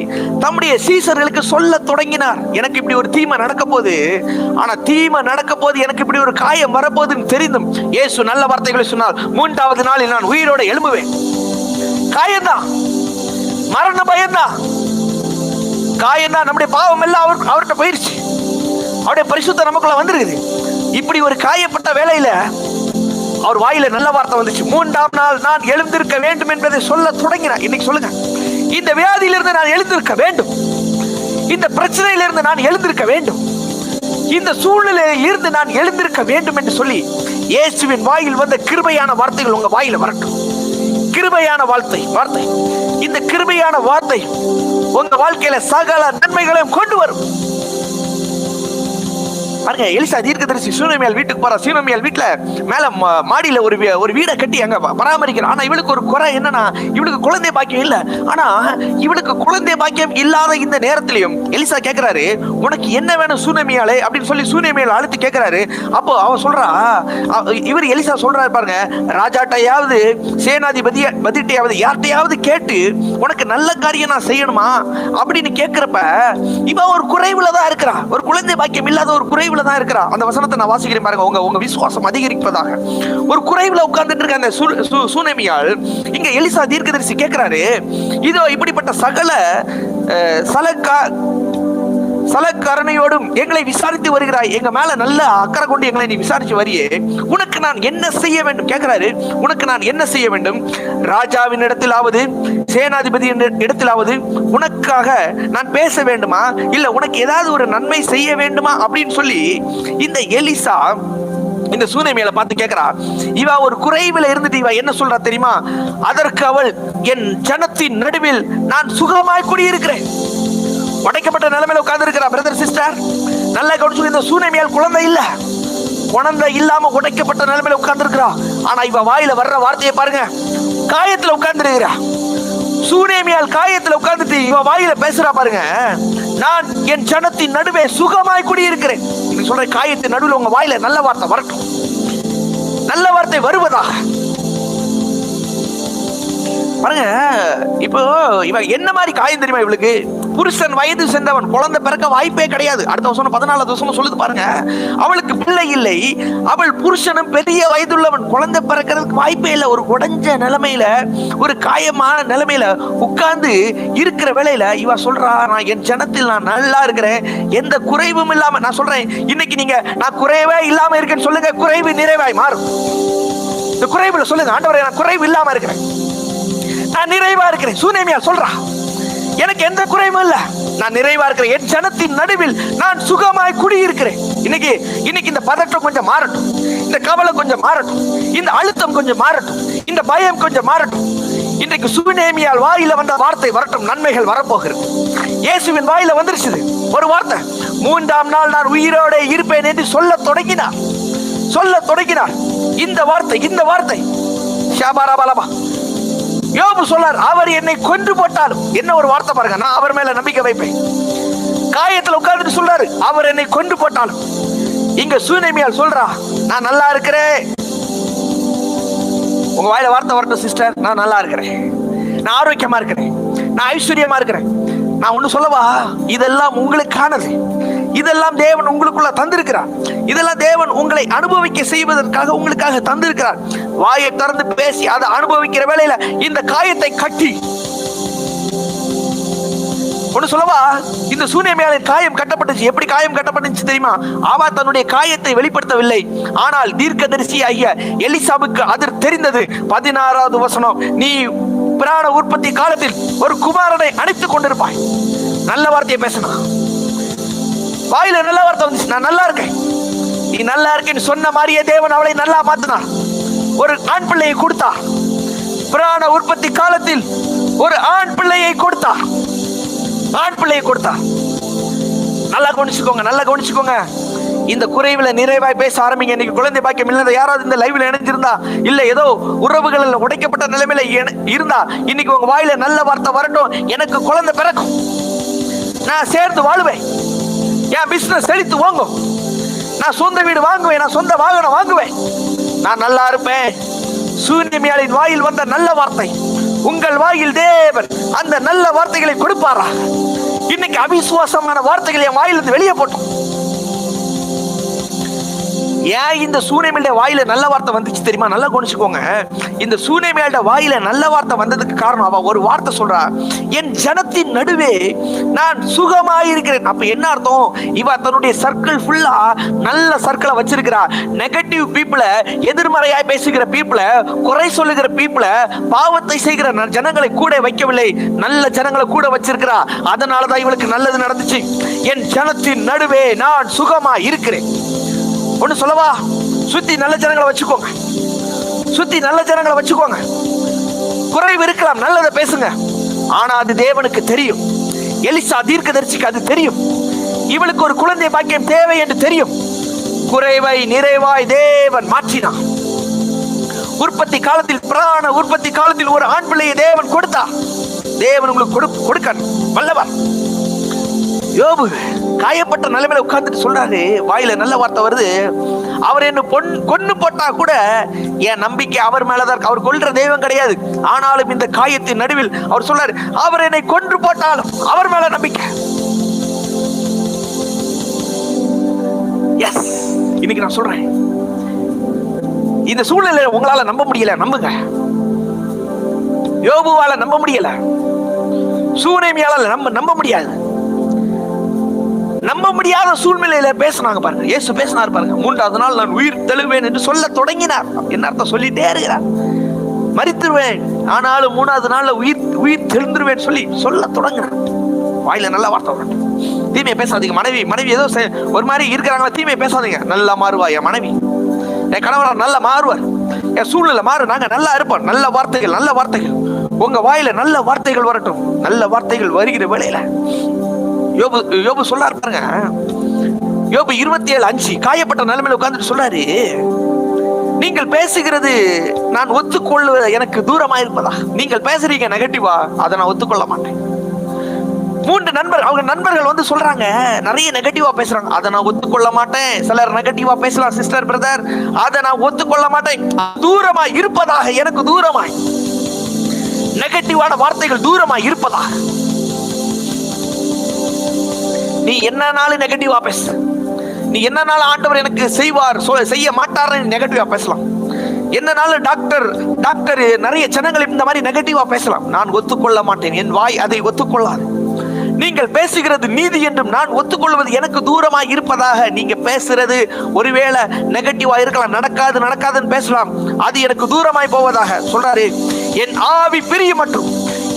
தம்முடைய சீசர்களுக்கு சொல்ல தொடங்கினார். எனக்கு இப்படி ஒரு தீமை நடக்க போது, ஆனா தீமை நடக்க போது, எனக்கு இப்படி ஒரு காயம் வரப்போகுதுன்னு தெரிந்தும் இயேசு நல்ல வார்த்தைகளை சொன்னார். 3வது நாளில் நான் உயிரோட எழும்புவேன். காயம்தான், மரண பயம்தான், காயம்தான். நம்முடைய பாவம் எல்லாம் அவர்கிட்ட போயிருச்சு, அவருடைய பரிசுத்தம் நமக்குள்ள வந்திருக்குது. இப்படி ஒரு காயப்பட்ட வேலையில அவர் வாயில நல்ல வார்த்தை வந்துச்சு. 3ஆம் நாள் நான் எழுந்திருக்க வேண்டும் என்பதை சொல்ல தொடங்கினார். இன்னைக்கு சொல்லுங்க, இந்த வியாதியிலிருந்து நான் எழுந்திருக்க வேண்டும், இந்த பிரச்சனையிலிருந்து நான் எழுந்திருக்க வேண்டும், இந்த சூழ்நிலையில் இருந்து நான் எழுந்திருக்க வேண்டும் என்று சொல்லி இயேசுவின் வாயில் வந்த கிருபையான வார்த்தைகள் உங்க வாயில வரட்டும். கிருபையான வார்த்தை, இந்த கிருபையான வார்த்தை உங்க வாழ்க்கையில சகல நன்மைகளையும் கொண்டு வரும். பாருங்க, எலிசா தீர்க்கதரிசி சூனேமியால் வீட்டுக்கு போறா. சூனேமியால் வீட்டுல மேல மாடியில ஒரு வீடை கட்டி அங்க பராமரிக்கிறான். ஆனா இவளுக்கு ஒரு குறை என்னன்னா, இவளுக்கு குழந்தை பாக்கியம் இல்ல. ஆனா இவளுக்கு குழந்தை பாக்கியம் இல்லாத இந்த நேரத்திலையும் எலிசா கேட்கிறாரு, உனக்கு என்ன வேணும் சூனேமியாலே அப்படின்னு சொல்லி சூனேமியால் அழுத்தி கேட்கிறாரு. அப்போ அவ சொல்றா, இவர் எலிசா சொல்றாரு, பாருங்க, ராஜாட்டையாவது சேனாதிபதியாவது யார்கிட்டையாவது கேட்டு உனக்கு நல்ல காரியம் நான் செய்யணுமா அப்படின்னு கேட்கிறப்ப இவ ஒரு குறைவுல தான் இருக்கிறா, ஒரு குழந்தை பாக்கியம் இல்லாத ஒரு குறைவுல தான் இருக்கிறா. அந்த வசனத்தை நான் வாசிக்கிறேன் பாருங்க, உங்க விசுவாசம் அதிகரிப்பதாக. ஒரு குறைவுல உட்கார்ந்துட்டு இருக்க அந்த சூனேமியால் இங்க எலிசா தீர்க்கதரிசி கேட்கிறாரு, இதோ இப்படிப்பட்ட சலக்கரணையோடும் எங்களை விசாரித்து வருகிறாய், எங்க மேல நல்ல அக்கறை கொண்டு எங்களை நீ விசாரிச்சு வரியே, உனக்கு நான் என்ன செய்ய வேண்டும் கேட்கிறாரு. உனக்கு நான் என்ன செய்ய வேண்டும்? ராஜாவின் இடத்திலாவது சேனாதிபதி இடத்திலாவது உனக்காக நான் பேச வேண்டுமா, இல்ல உனக்கு ஏதாவது ஒரு நன்மை செய்ய வேண்டுமா அப்படின்னு சொல்லி இந்த எலிசா இந்த சூனேமியால பார்த்து கேட்கிறா. இவ ஒரு குறைவில் இருந்துட்டு இவ என்ன சொல்றா தெரியுமா? அதற்கு அவள், என் ஜனத்தின் நடுவில் நான் சுகமாய் குடியிருக்கிறேன். உடைக்கப்பட்ட நிலைமையில உட்கார்ந்து இருக்கிறா. பிரதர் சிஸ்டர், நல்லா கவனிச்சு, இந்த சூனேமியால் குழந்தை இல்ல, குழந்தை இல்லாம உடைக்கப்பட்ட நிலைமையில உட்கார்ந்து இருக்கிறா. ஆனா இவ வாயில வர்ற வார்த்தையை பாருங்க, காயத்துல உட்கார்ந்து இருக்கிறா. சூனேமியால் காயத்துல உட்கார்ந்துட்டு இவ வாயில பேசுறா பாருங்க, நான் என் ஜனத்தின் நடுவே சுகமாய் குடியிருக்கிறேன். இன்னைக்கு சொல்ற, காயத்தின் நடுவில் உங்க வாயில நல்ல வார்த்தை வரட்டும், நல்ல வார்த்தை வருவதாக. பாருங்க. இப்போ இவ என்ன மாதிரி காயம் தெரியுமா இவளுக்கு? புருஷன் வயது சென்றவன், குழந்தை பிறக்க வாய்ப்பே கிடையாது. அடுத்த வருஷம் 14வது வருஷம் சொல்லுது பாருங்க. அவளுக்கு பிள்ளை இல்லை, அவள் புருஷனும் பெரிய வயதுள்ளவன், குழந்தை பிறக்கிறதுக்கு வாய்ப்பே இல்லை. ஒரு உடைஞ்ச நிலைமையில, ஒரு காயமான நிலைமையில உட்கார்ந்து இருக்கிற வேளையில இவ சொல்றா, நான் என் ஜனத்தில் நான் நல்லா இருக்கிறேன், எந்த குறைவும் இல்லாம. நான் சொல்றேன், இன்னைக்கு நீங்க நான் குறைவே இல்லாம இருக்கேன்னு சொல்லுங்க, குறைவு நிறைவாய் மாறும். இந்த குறைவுல சொல்லுங்க, ஆண்டவரே நான் குறைவு இல்லாம இருக்கிறேன், நான் நிறைவா இருக்கிறேன். சூனேமியா சொல்றா, எனக்கு எந்த குறைவும் இல்ல, நான் நிறைவா இருக்கிறேன், என் ஜனத்தின் நடுவில் நான் சுகமாய் குடியிருக்கிறேன். இன்னைக்கு இந்த பதற்றம் கொஞ்சம் மாறட்டும், இந்த கவலை கொஞ்சம் மாறட்டும், இந்த அழுத்தம் கொஞ்சம் மாறட்டும், இந்த பயம் கொஞ்சம் மாறட்டும். இன்றைக்கு சூனேமியால் வாயில வந்த வார்த்தை வரட்டும், நன்மைகள் வரப்போகிறது. இயேசுவின் வாயில வந்துருச்சு ஒரு வார்த்தை, 3ஆம் நாள் நான் உயிரோட இருப்பேன் என்று சொல்ல தொடங்கினார். இந்த வார்த்தை ஷாபாராபாலபா. யோபு சொல்லார், அவர் என்னை கொன்று போட்டாலும், என்ன ஒரு வார்த்தை பாருங்க, நான் அவர் மேல நம்பிக்கை வைப்பேன். காயத்துல உட்கார்ந்துட்டு சொல்றாரு, அவர் என்னை கொன்று போட்டாலும். இங்க சூனேமியால் சொல்றா, நான் நல்லா இருக்கிறேன். உங்க வாயில வார்த்தை வரட்டும் சிஸ்டர், நான் நல்லா இருக்கிறேன், நான் ஆரோக்கியமா இருக்கிறேன், நான் ஐஸ்வர்யமா இருக்கிறேன். நான் ஒண்ணு சொல்லவா, இதெல்லாம் உங்களுக்கானது, இதெல்லாம் தேவன் உங்களுக்குள்ள தந்திருக்கிறார், இதெல்லாம் தேவன் உங்களை அனுபவிக்க செய்வதற்காக உங்களுக்காக தந்திருக்கிறார். வாயை திறந்து பேசி அதை அனுபவிக்கிற வேளையில இந்த காயத்தை கட்டி. ஒண்ணு சொல்லவா, இந்த சூனேமியாளின் காயம் கட்டப்பட்டுச்சு. எப்படி காயம் கட்டப்பட்டுச்சு தெரியுமா? அவ தன்னுடைய காயத்தை வெளிப்படுத்தவில்லை, ஆனால் தீர்க்கதரிசி ஆகிய எலிசாவுக்கு அது தெரிந்தது. 16வது வசனம், நீ பிராண உற்பத்தி காலத்தில் ஒரு குமாரனை அணைத்துக் கொண்டிருப்பாய். நல்ல வார்த்தையை பேசணும், வாயில நல்ல வார்த்தை வந்துச்சு, நான் நல்லா இருக்கேன், நீ நல்லா இருக்கேன்னு சொன்ன மாதிரியே தேவன் அவளை நல்லா மாத்தினார். ஒரு ஆண் பிள்ளையை கொடுத்தார். பிராண உற்பத்தி காலத்தில் ஒரு ஆண் பிள்ளையை கொடுத்தார். நல்லா கவனிச்சுக்கோங்க. இந்த குறைவுல நிறைவாய் பேச ஆரம்பிங்க. இன்னைக்கு குழந்தை பாக்கியம் இல்லாத யாராவது இந்த லைவ்ல இணைஞ்சிருந்தா, இல்ல ஏதோ உறவுகள் உடைக்கப்பட்ட நிலைமையில இருந்தா, இன்னைக்கு உங்க வாயில நல்ல வார்த்தை வரட்டும். எனக்கு குழந்தை பிறக்கும், நான் சேர்ந்து வாழுவேன், என் பிசினஸ் செழித்து வாங்கும், நான் சொந்த வீடு வாங்குவேன், நான் சொந்த வாகனம் வாங்குவேன், நான் நல்லா இருப்பேன். சூனேமியாளின் வாயில் வந்த நல்ல வார்த்தை, உங்கள் வாயில் தேவன் அந்த நல்ல வார்த்தைகளை கொடுப்பாரா? இன்னைக்கு அவிசுவாசமான வார்த்தைகள் என் வாயிலிருந்து வெளியே போட்டோம். ஏன் இந்த சூனேமியாளுடைய வாயில நல்ல வார்த்தை வந்துச்சு தெரியுமா? நல்லா கவனிச்சுக்கோங்க. இந்த சூனேமியாளுடைய வாயில நல்ல வார்த்தை வந்ததுக்கு காரணம், அவ ஒரு வார்த்தை சொல்றா, என் ஜனத்தின் நடுவே நான் சுகமாயிருக்கிறேன். அப்ப என்ன அர்த்தம்? இவ தன்னுடைய சர்க்கிள் ஃபுல்லா நல்ல சர்க்கிளை வச்சிருக்கிறா. நெகட்டிவ் பீப்புளை, எதிர்மறையாய் பேசுகிற பீப்புளை, குறை சொல்லுகிற பீப்புளை, பாவத்தை செய்கிற ஜனங்களை கூட வைக்கவில்லை, நல்ல ஜனங்களை கூட வச்சிருக்கிறா. அதனாலதான் இவளுக்கு நல்லது நடந்துச்சு. என் ஜனத்தின் நடுவே நான் சுகமா இருக்கிறேன். ஒண்ணு சொல்லவா, சுத்தி நல்ல ஜனங்களை வச்சுக்கோங்க. குறைவு இருக்கலாம், நல்லதை பேசுங்க. ஆனா அது தேவனுக்கு தெரியும். எலிசா தீர்க்கதரிசிக்கு அது தெரியும். இவளுக்கு ஒரு குழந்தை பாக்கியம் தேவை என்று தெரியும். குறைவை நிறைவாய் தேவன் மாற்றினார். உற்பத்தி காலத்தில், பிராண உற்பத்தி காலத்தில் ஒரு ஆண் பிள்ளையை தேவன் கொடுத்தார். தேவன் உங்களுக்கு கொடுக்க வல்லவர். யோபு காயப்பட்ட நிலைமையில உட்கார்ந்துட்டு சொல்றாரு, வாயில நல்ல வார்த்தை வருது, அவர் என்ன கொன்னு போட்டா கூட என் நம்பிக்கை அவர் மேலதான் இருக்கு. அவர் கொல்ற தெய்வம் கிடையாது. ஆனாலும் இந்த காயத்தின் நடுவில் அவர் சொல்றாரு, அவர் என்னை கொன்று போட்டாலும் அவர் மேல நம்பிக்கை. எஸ், இன்னைக்கு நான் சொல்றேன், இந்த சூழ்நிலையில உங்களால நம்ப முடியல, நம்புங்க. யோபுவால நம்ப முடியல, சூனேமியால நம்ப முடியாது. நம்ப முடியாத சூழ்நிலையில பேசினாங்க பாருங்க. இயேசு பேசினார் பாருங்க, 3ஆவது நாள் நான் உயிர் தெழுவேன் என்று சொல்ல தொடங்கினார். என்ன அர்த்தம்? சொல்லிட்டே இருக்கிறார், மரித்துருவேன், ஆனாலும் 3ஆவது நாள்ல உயிர் தெழுந்துருவேன் சொல்ல தொடங்கினார். வாயில நல்ல வார்த்தை வரட்டும். தீமையை பேசாதீங்க. மனைவி ஏதோ ஒரு மாதிரி இருக்கிறாங்களா, தீமையை பேசாதீங்க. நல்லா மாறுவா என் மனைவி, என் கணவரார் நல்லா மாறுவார், என் சூழ்நிலை மாறு, நாங்க நல்லா இருப்போம். நல்ல வார்த்தைகள் உங்க வாயில நல்ல வார்த்தைகள் வரட்டும். நல்ல வார்த்தைகள் வருகிற வேளையில யோபு சொல்லாரு பாருங்க. யோபு 27:5 காயப்பட்ட நிலைமையில உட்கார்ந்துட்டு சொல்றாரு, நீங்கள் பேசுகிறது நான் ஒத்துக்கொள்வது எனக்கு தூரமா இருப்பதா? நீங்கள் பேசுறீங்க நெகட்டிவா, அதை நான் ஒத்துக்கொள்ள மாட்டேன். 3 அவங்க நண்பர்கள் வந்து சொல்றாங்க, நிறைய நெகட்டிவா பேசுறாங்க, அதை நான் ஒத்துக்கொள்ள மாட்டேன். சிலர் நெகட்டிவா பேசலாம் சிஸ்டர், பிரதர், அதை நான் ஒத்துக்கொள்ள மாட்டேன். தூரமாய் இருப்பதாக, எனக்கு தூரமாய். நெகட்டிவான வார்த்தைகள் தூரமா இருப்பதா. நீ என்னன்னாலும் நெகட்டிவா பேச, நீ என்னன்னாலும் ஆண்டவர் எனக்கு செய்வார் செய்ய மாட்டார்னு நெகட்டிவா பேசலாம். என்னன்னாலும் டாக்டர் நிறைய ஜனங்கள் இந்த மாதிரி நெகட்டிவா பேசலாம். நான் ஒத்துக்கொள்ள மாட்டேன், என் வாய் அதை ஒத்துக்கொள்ளாது. நீங்கள் பேசுகிறது நீதி என்றும் நான் ஒத்துக்கொள்வது எனக்கு தூரமா இருப்பதாக. நீங்க பேசுறது ஒருவேளை நெகட்டிவா இருக்கலாம், நடக்காதுன்னு பேசலாம், அது எனக்கு தூரமாய் போவதாக சொல்றாரு. என் ஆவி பிரிய மற்றும்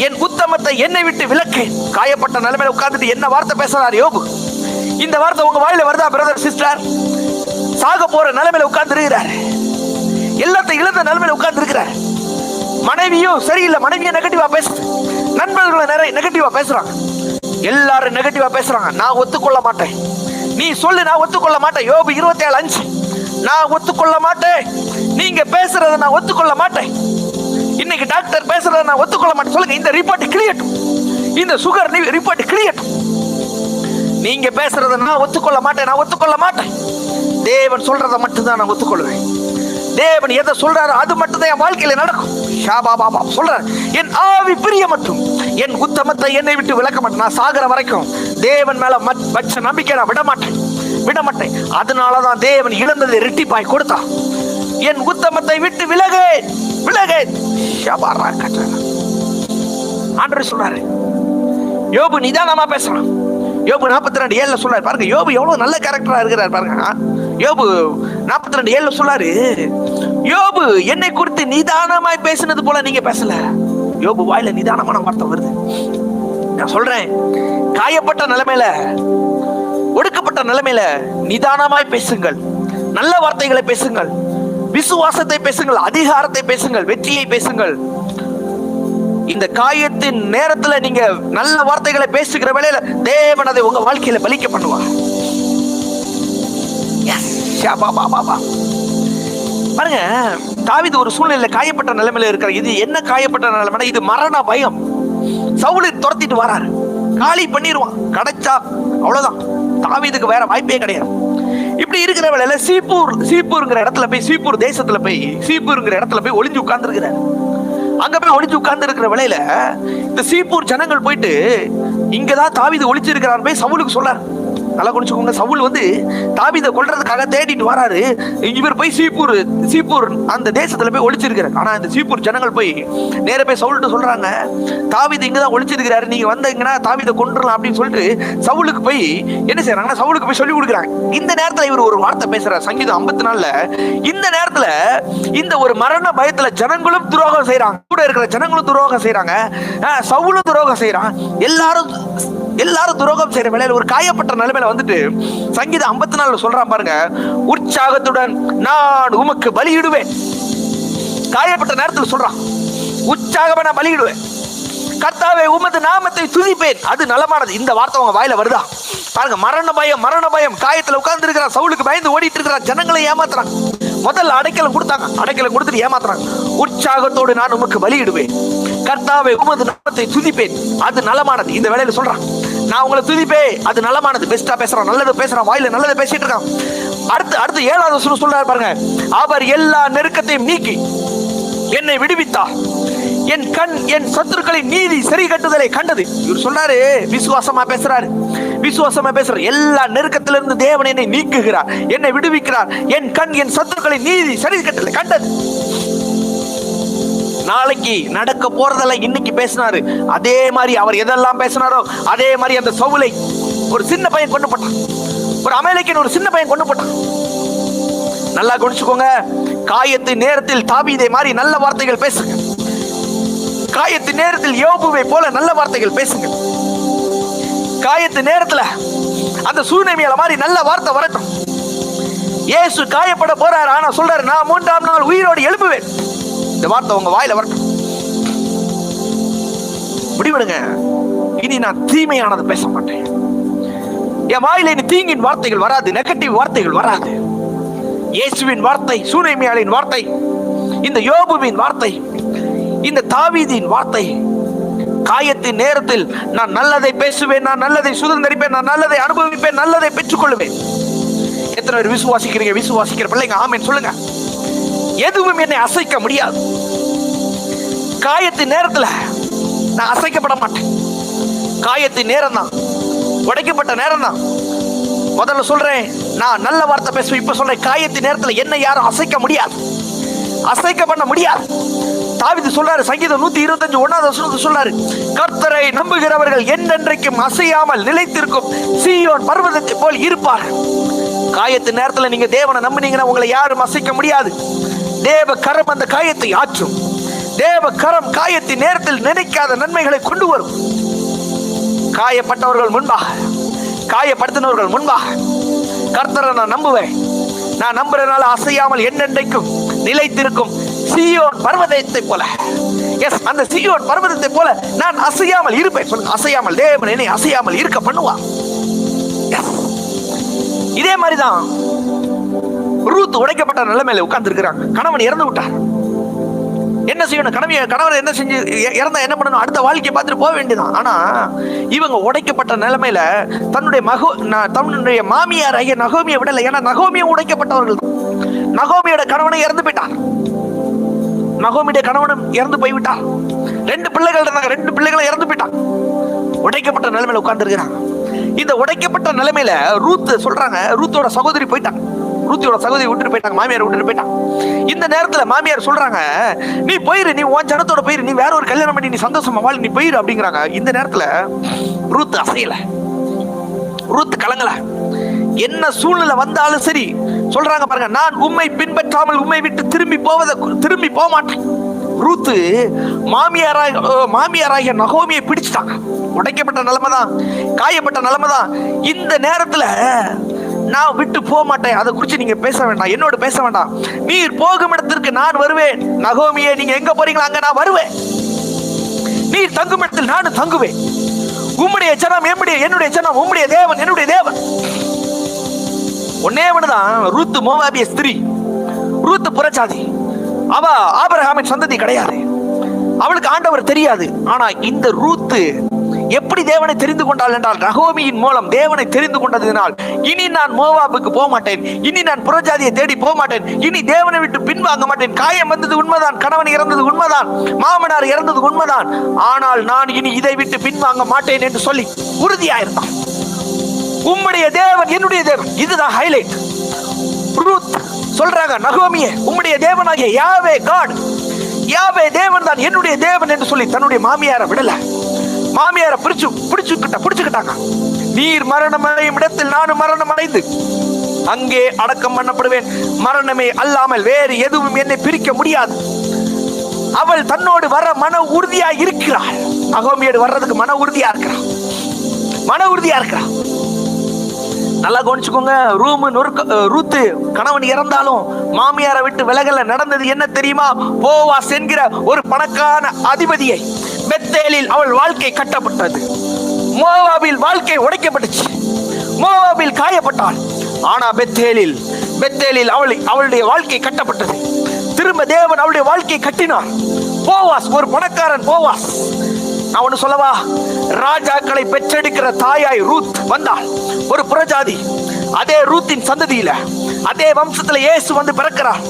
என் உத்தமத்தை என்னை விட்டு விலக்கேன். காயப்பட்ட நிலைமையில உட்கார்ந்துட்டு என்ன வார்த்தை பேசுறாரு யோபு. இந்த வார்த்தை உங்க வாயில வருதா பிரதர் சிஸ்டர்? சாக போற நிலைமையில உட்கார்ந்து இருக்கிறார், எல்லாத்தையும் இழந்த நிலைமையில உட்கார்ந்து இருக்கிறார். மனைவியும் சரியில்லை, மனைவியும் நெகட்டிவா பேசுது, நண்பர்களை நிறைய நெகட்டிவா பேசுறாங்க, எல்லாரும் நெகட்டிவா பேசுறாங்க. நான் ஒத்துக்கொள்ள மாட்டேன். நீ சொல்லு, நான் ஒத்துக்கொள்ள மாட்டேன். யோபு 27:5, நான் ஒத்துக்கொள்ள மாட்டேன். நீங்க பேசுறத நான் ஒத்துக்கொள்ள மாட்டேன். இன்னைக்கு டாக்டர் பேசுறத நான் ஒத்துக்கொள்ள மாட்டேன். சொல்லுங்க, இந்த ரிப்போர்ட் கிளியட்டும், இந்த சுகர் ரிப்போர்ட் கிளியட்டும். நீங்க பேசுறத நான் ஒத்துக்கொள்ள மாட்டேன். தேவன் சொல்றத மட்டும்தான் நான் ஒத்துக்கொள்வேன். தேவன் எதை சொல்றாரோ அது மட்டும்தான் என் வாழ்க்கையில நடக்கும். சொல்றேன், என் ஆவி பிரிய மற்றும் என் உத்தமத்தை என்னை விட்டு விலக்க மாட்டேன். நான் சாகர வரைக்கும் தேவன் மேல வச்ச நம்பிக்கை நான் விட மாட்டேன். அதனாலதான் தேவன் இழந்ததை இரட்டிப்பாய் கொடுத்தான். என் உத்தமத்தை விட்டு விலகு. ஆண்டவர் சொல்றாரு, யோபு நிதானமா பேசலாம். யோபு 42:7 சொல்றாரு பாருங்க. யோபு எவ்வளவு நல்ல கேரக்டரா இருக்கிறார் பாருங்க. யோபு 42:7 சொல்றாரு, யோபு என்னை குறித்து நிதானமாய் பேசினது போல நீங்க பேசல. யோபு வாயில நிதானமான வார்த்தை வருது. நான் சொல்றேன், காயப்பட்ட நிலைமையில, ஒடுக்கப்பட்ட நிலைமையில நிதானமாய் பேசுங்கள், நல்ல வார்த்தைகளை பேசுங்கள், விசுவாசத்தை பேசுங்கள், அதிகாரத்தை பேசுங்கள், வெற்றியை பேசுங்கள். இந்த காயத்தின் நேரத்துல நீங்க நல்ல வார்த்தைகளை பேசுகிற வேளையில தேவன் அதை உங்க வாழ்க்கையில பலிக்க பண்ணுவார். பாருங்க, தாவீது ஒரு சூழ்நிலையில காயப்பட்ட நிலைமையில இருக்கிற. இது என்ன காயப்பட்ட நிலைமை? இது மரண பயம். சவுலை துரத்திட்டு வராரு, காலி பண்ணிடுவான், கிடைச்சா அவ்வளவுதான். தாவீதுக்கு வேற வாய்ப்பே கிடையாது. இப்படி இருக்கிற வேளையில சீப்பூர்ங்கிற இடத்துல போய், சீப்பூர் தேசத்துல போய், சீப்பூர்ங்கிற இடத்துல போய் ஒளிஞ்சு உட்கார்ந்து இருக்கிறார். அங்க போய் ஒளிச்சு உட்கார்ந்து இருக்கிற வேளையில இந்த சீப்பூர் ஜனங்கள் போயிட்டு இங்கதான் தாவீது ஒளிச்சு இருக்கிறார் போய் சவுலுக்கு சொல்றாரு. நல்லா குடிச்சுக்கோங்க, சவுல் தாவீதை கொல்றதுக்காக தேடிட்டு வராரு. இவர் போய் சீப்பூர் அந்த தேசத்துல போய் ஒளிச்சிருக்கிறார். ஆனா இந்த சீப்பூர் ஜனங்கள் போய் நேர போய் சவுல்ட்டு சொல்றாங்க, தாவீது இங்கதான் ஒளிச்சிருக்கிறாரு, நீங்க வந்தீங்கன்னா தாவீதை கொண்டுறலாம் அப்படின்னு சொல்லிட்டு சவுலுக்கு போய் என்ன செய்யறாங்கன்னா, சவுலுக்கு போய் சொல்லி கொடுக்குறாங்க. இந்த நேரத்துல இவர் ஒரு வார்த்தை பேசுறாரு. சங்கீதம் 54 இந்த நேரத்துல இந்த ஒரு மரண பயத்துல ஜனங்களும் துரோகம் செய்யறாங்க, கூட இருக்கிற ஜனங்களும் துரோகம் செய்யறாங்க, சவுலும் துரோகம் செய்யறான், எல்லாரும் துரோகம் செய்யற வேளையில ஒரு காயப்பட்ட நிலைமையில வந்துட்டு சங்கீதம் 54 சொல்றான் பாருங்க, உற்சாகத்துடன் நான் உமக்கு பலியிடுவேன். காயப்பட்ட நேரத்தில் சொல்றான், உற்சாகமா நான் பலியிடுவேன், கர்த்தாவே உமது நாமத்தை துதிப்பேன், அது நலமானது. இந்த வார்த்தை உங்க வாயில வருதா பாருங்க. மரண பயம் காயத்துல உட்கார்ந்து இருக்கிற சவுலுக்கு பயந்து ஓடிட்டு இருக்கிற ஜனங்களை ஏமாத்துறாங்க. முதல்ல அடைக்கலம் கொடுத்துட்டு ஏமாத்துறாங்க. உற்சாகத்தோடு நான் உமக்கு பலியிடுவேன், கர்த்தாவே உமது நாமத்தை துதிப்பேன், அது நலமானது. இந்த வேளையில சொல்றான், நான் உங்களை துதிப்பேன், அது நலமானது. பெஸ்டா பேசுறான், நல்லது பேசுறான், வாயில நல்லதை பேசிட்டு இருக்கான். அடுத்து 7வது வசனம் சொல்றாரு பாருங்க, அவர் எல்லா நெருக்கத்தையும் நீக்கி என்னை விடுவித்தார், என் கண் என் சத்துருக்களின் நீதி சரி கட்டுதலை கண்டது. இவர் சொல்றாரு, விசுவாசமா பேசுறாரு. எல்லா நெருக்கத்திலிருந்து தேவன் என்னை நீக்குகிறார், என்னை விடுவிக்கிறார், என் கண் என் சத்துருக்களின் நீதி சரி கட்டுதலை கண்டது. நாளைக்கு நடக்க போறதெல்லாம் இன்னைக்கு பேசினாரு. அதே மாதிரி அவர் எதெல்லாம் பேசினாரோ அதே மாதிரி அந்த சவுலை ஒரு சின்ன பையன் கொண்டு போட்டான், ஒரு அமலேக்கியன் ஒரு சின்ன பையன் கொண்டு போட்டான். நல்லா கவனிச்சுக்கோங்க, காயத்தின் நேரத்தில் தாவீதை மாதிரி நல்ல வார்த்தைகள் பேசுங்க. காயத்தின் நேரத்தில் யோபுவை போல நல்ல வார்த்தைகள் பேசுங்க. காயத்தின் நேரத்துல அந்த சூழ்நிலையில மாதிரி நல்ல வார்த்தை வரட்டும். இயேசு காயப்பட போறாரு, ஆனா சொல்றாரு, நான் 3ஆம் நாள் உயிரோடு எழுப்புவேன். இந்த வார்த்தை உங்க வாயில வரட்டும். முடிவெடுங்க, இனி நான் தீமையானது பேச மாட்டேன். என் வாயில இனி தீங்கின் வார்த்தைகள் வராது, நெகட்டிவ் வார்த்தைகள் வராது. இயேசுவின் வார்த்தை, சூனேமியாளின் வார்த்தை, இந்த யோபுவின் வார்த்தை, இந்த தாவீதின் வார்த்தை. காயத்தின் நேரத்தில் நான் நல்லதை பேசுவேன், நான் நல்லதை சுதந்திரிப்பேன், நான் நல்லதை அனுபவிப்பேன், நல்லதை பெற்றுக்கொள்வேன். எத்தனை பேர் விசுவாசிக்கிறீங்க? விசுவாசிக்கிற பிள்ளைங்க ஆமென் சொல்லுங்க. எதுவும் என்னை அசைக்க முடியாது. காயத்தின் நேரத்துல நான் அசைக்கப்பட மாட்டேன். காயத்தின் நேரம் தான், உடைக்கப்பட்ட நேரம் தான். முதல்ல சொல்றேன், நான் நல்ல வார்த்தை பேசுவேன். இப்ப சொல்றேன், காயத்தின் நேரத்துல என்ன யாரும் அசைக்க முடியாது, அசைக்க பண்ண முடியாது. தாவீது சொல்றாரு, சங்கீதம் 125:1 சொல்றாரு, கர்த்தரை நம்புகிறவர்கள் என்றென்றைக்கும் அசையாமல் நிலைத்திருக்கும் சீயோன் பர்வதத்தை போல் இருப்பார். காயத்தின் நேரத்துல நீங்க தேவனை நம்பினீங்கன்னா உங்களை யாரும் அசைக்க முடியாது. தேவ கரம் அந்த காயத்தை ஆற்றும். தேவ கரம் காயத்தின் நேரத்தில் நினைக்காத நன்மைகளை கொண்டு வரும். காயப்பட்டவர்கள் முன்பாக, காயப்படுத்தினவர்கள் முன்பாக கர்த்தரை நான் நம்புவேன். நான் நம்புறதுனால அசையாமல் என்னென்றைக்கும் நிலைத்திருக்கும் சீயோன் பர்வதத்தை போல, எஸ், அந்த சீயோன் பர்வதத்தை போல நான் அசையாமல் இருப்பேன். சொல்லுங்க, அசையாமல். தேவன் என்னை அசையாமல் இருக்க பண்ணுவான். இதே மாதிரிதான் ரூத் உடைக்கப்பட்ட நிலைமையில உட்கார்ந்து இருக்கிறாங்க. கணவன் இறந்து விட்டார். என்ன செய்யணும்? கணவன் என்ன செஞ்சு இறந்தா என்ன பண்ணணும்? அடுத்த வாழ்க்கையை பார்த்துட்டு போக வேண்டியதான். ஆனா இவங்க உடைக்கப்பட்ட நிலைமையில தன்னுடைய மாமியார் ஐயா நகோமியை விடலை. ஏன்னா நகோமியும் உடைக்கப்பட்டவர்கள். நகோமியோட கணவனை இறந்து போயிட்டார். நகோமியுடைய கணவனும் இறந்து போய்விட்டார். 2 பிள்ளைகள் இருந்தாங்க, 2 பிள்ளைகளும் இறந்து போயிட்டாங்க. உடைக்கப்பட்ட நிலைமையில உட்கார்ந்து இருக்கிறாங்க. இந்த உடைக்கப்பட்ட நிலைமையில ரூத் சொல்றாங்க, ரூத்தோட சகோதரி போயிட்டாங்க. ரூத்தியோட சகோதரி விட்டுட்டு போயிட்டாங்க, மாமியார் விட்டுட்டு போயிட்டாங்க. இந்த நேரத்துல மாமியார் சொல்றாங்க, நீ போயிரு, நீ உன் ஜனத்தோட போயிரு, நீ வேற ஒரு கல்யாணம் பண்ணி நீ சந்தோஷமா வாழ், நீ போயிரு அப்படிங்கிறாங்க. இந்த நேரத்துல ரூத் அசையல, ரூத் கலங்கல. என்ன சூழ்நிலை வந்தாலும் சரி சொல்றாங்க பாருங்க, நான் உம்மை பின்பற்றாமல் உம்மை விட்டு திரும்பி போக மாட்டேன். ரூத்து மாமியாராகிய நகோமியை பிடிச்சிட்டாங்க. உடைக்கப்பட்ட நிலைமை தான், காயப்பட்ட நிலைமை தான். இந்த நேரத்துல நான் விட்டு போக மாட்டேன். அதை குறித்து நீங்க பேச வேண்டாம், என்னோட பேச வேண்டாம். நீர் போகும் இடத்திற்கு நான் வருவேன். நகோமியே, நீங்க எங்க போறீங்களா அங்க நான் வருவேன். நீர் தங்கும் இடத்தில் நானும் தங்குவேன். உம்முடைய ஜனம் என்னுடைய ஜனம், உம்முடைய தேவன் என்னுடைய தேவன். ஒன்னே ஒண்ணுதான், ரூத் மோவாபிய ஸ்திரீ, ரூத் புறஜாதி. அவ ஆபிரகாமின் சந்ததி கிடையாது. அவளுக்கு ஆண்டவர் தெரியாது. ஆனா இந்த ரூத்து எப்படி தேவனை தெரிந்து கொண்டாள் என்றால், நகோமியின் மூலம் தேவனை தெரிந்து கொண்டதினால், இனி நான் மோவாபுக்கு போக மாட்டேன், இனி நான் புறஜாதியை தேடி போக மாட்டேன், இனி தேவனை விட்டு பின்வாங்க மாட்டேன். காயம் வந்தது உண்மைதான், கணவன் இறந்தது உண்மைதான், மாமனார் இறந்தது உண்மைதான், ஆனால் நான் இனி இதை விட்டு பின்வாங்க மாட்டேன் என்று சொல்லி உறுதியாயிருந்தான். உம்முடைய தேவன் என்னுடைய தேவன். இதுதான் ஹைலைட். ரூத் சொல்றாங்க, நகோமியே, உம்முடைய தேவனாகிய யாவே காட், யாவே தேவன் தான் என்னுடைய தேவன் என்று சொல்லி தன்னுடைய மாமியாரை விடல. மாமியாரை பிடிச்சுக்கிட்டாங்க. நீர் மரணம் அடையும் இடத்தில் நானும் மரணம் அடைந்து அங்கே அடக்கம் பண்ணப்படுவேன். மரணமே அல்லாமல் வேறு எதுவும் என்னை பிரிக்க முடியாது. அவள் தன்னோடு வர மன உறுதியா இருக்கிறாள். நகோமியோடு வர்றதுக்கு மன உறுதியா இருக்கிறாள். நல்லா கவனிச்சுக்கோங்க. ரூத்து கணவன் இறந்தாலும் மாமியாரை விட்டு விலகல. நடந்தது என்ன தெரியுமா? போவாஸ் என்கிற ஒரு பணக்கார அதிபதியை பெத்தேலில் அவள் வாழ்க்கை கட்டப்பட்டது. மோவாபில் வாழ்க்கை உடைக்கப்பட்டுச்சு. மோவாபில் காயப்பட்டாள். ஆனா பெத்தேலில் அவளுடைய வாழ்க்கை கட்டப்பட்டது. திரும்ப தேவன் அவளுடைய வாழ்க்கை கட்டினார். போவாஸ், ஒரு பணக்காரன் போவாஸ். நான் ஒண்ணு சொல்லவா? ராஜாக்களை பெற்றெடுக்கிற தாயாய் ரூத் வந்தாள். ஒரு புறஜாதி. அதே ரூத்தின் சந்ததியில, அதே வம்சத்துல இயேசு வந்து பிறக்கிறார்.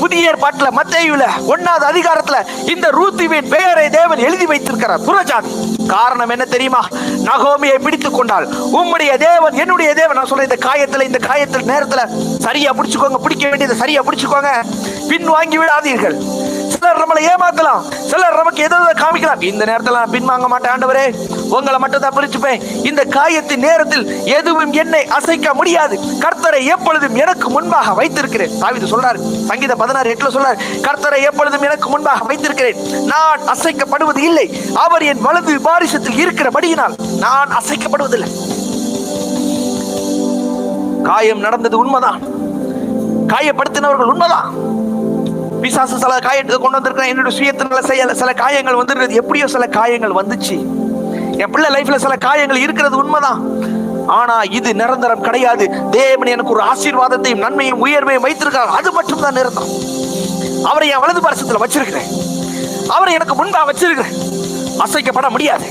புதிய ஏற்பாட்டுல மத்தேயுல 1வது அதிகாரத்துல இந்த ரூத்தின் பெயரை தேவன் எழுதி வைத்திருக்கிறார். புறஜாதி. காரணம் என்ன தெரியுமா? நகோமியை பிடித்துக் கொண்டாள். உம்முடைய தேவன் என்னுடைய தேவன். நான் சொல்றேன், இந்த காயத்தில் நேரத்துல சரியா பிடிச்சுக்கோங்க. பிடிக்க வேண்டியதை சரியா பிடிச்சுக்கோங்க. பின் வாங்கி விடாதீர்கள். சிலர் நம்மளை ஏமாக்கலாம், சிலர் நமக்கு எதாவது காமிக்கலாம். இந்த நேரத்தில் நான் பின்வாங்க மாட்டேன். ஆண்டவரே, உங்களை மட்டும் தான் பிரிச்சுப்பேன். இந்த காயத்தின் நேரத்தில் எதுவும் என்னை அசைக்க முடியாது. கர்த்தரை எப்பொழுதும் எனக்கு முன்பாக வைத்திருக்கிறேன். தாவீது சொல்றாரு, சங்கீதம் 16:8 சொல்றாரு, கர்த்தரை எப்பொழுதும் எனக்கு முன்பாக வைத்திருக்கிறேன், நான் அசைக்கப்படுவது இல்லை. அவர் என் வலது பாரிசத்தில் இருக்கிறபடியினால் நான் அசைக்கப்படுவதில்லை. காயம் நடந்தது உண்மைதான், காயப்படுத்தினவர்கள் உண்மைதான். பிசாசு சில காயத்தை கொண்டு வந்திருக்கிறேன். என்னோட சுயத்தினால சில காயங்கள் வந்துருக்கிறது. எப்படியோ சில காயங்கள் வந்துச்சு. என் பிள்ளை லைஃப்ல சில காயங்கள் இருக்கிறது உண்மைதான். ஆனா இது நிரந்தரம் கிடையாது. தேவன் எனக்கு ஒரு ஆசீர்வாதத்தையும் நன்மையும் உயர்வையும் வைத்திருக்கிறார். அது மட்டும் தான் நிரந்தரம். அவரை என் வலது பாரசத்துல வச்சிருக்கிறேன். அவரை எனக்கு முன்பா வச்சிருக்கிறேன். அசைக்கப்பட முடியாது.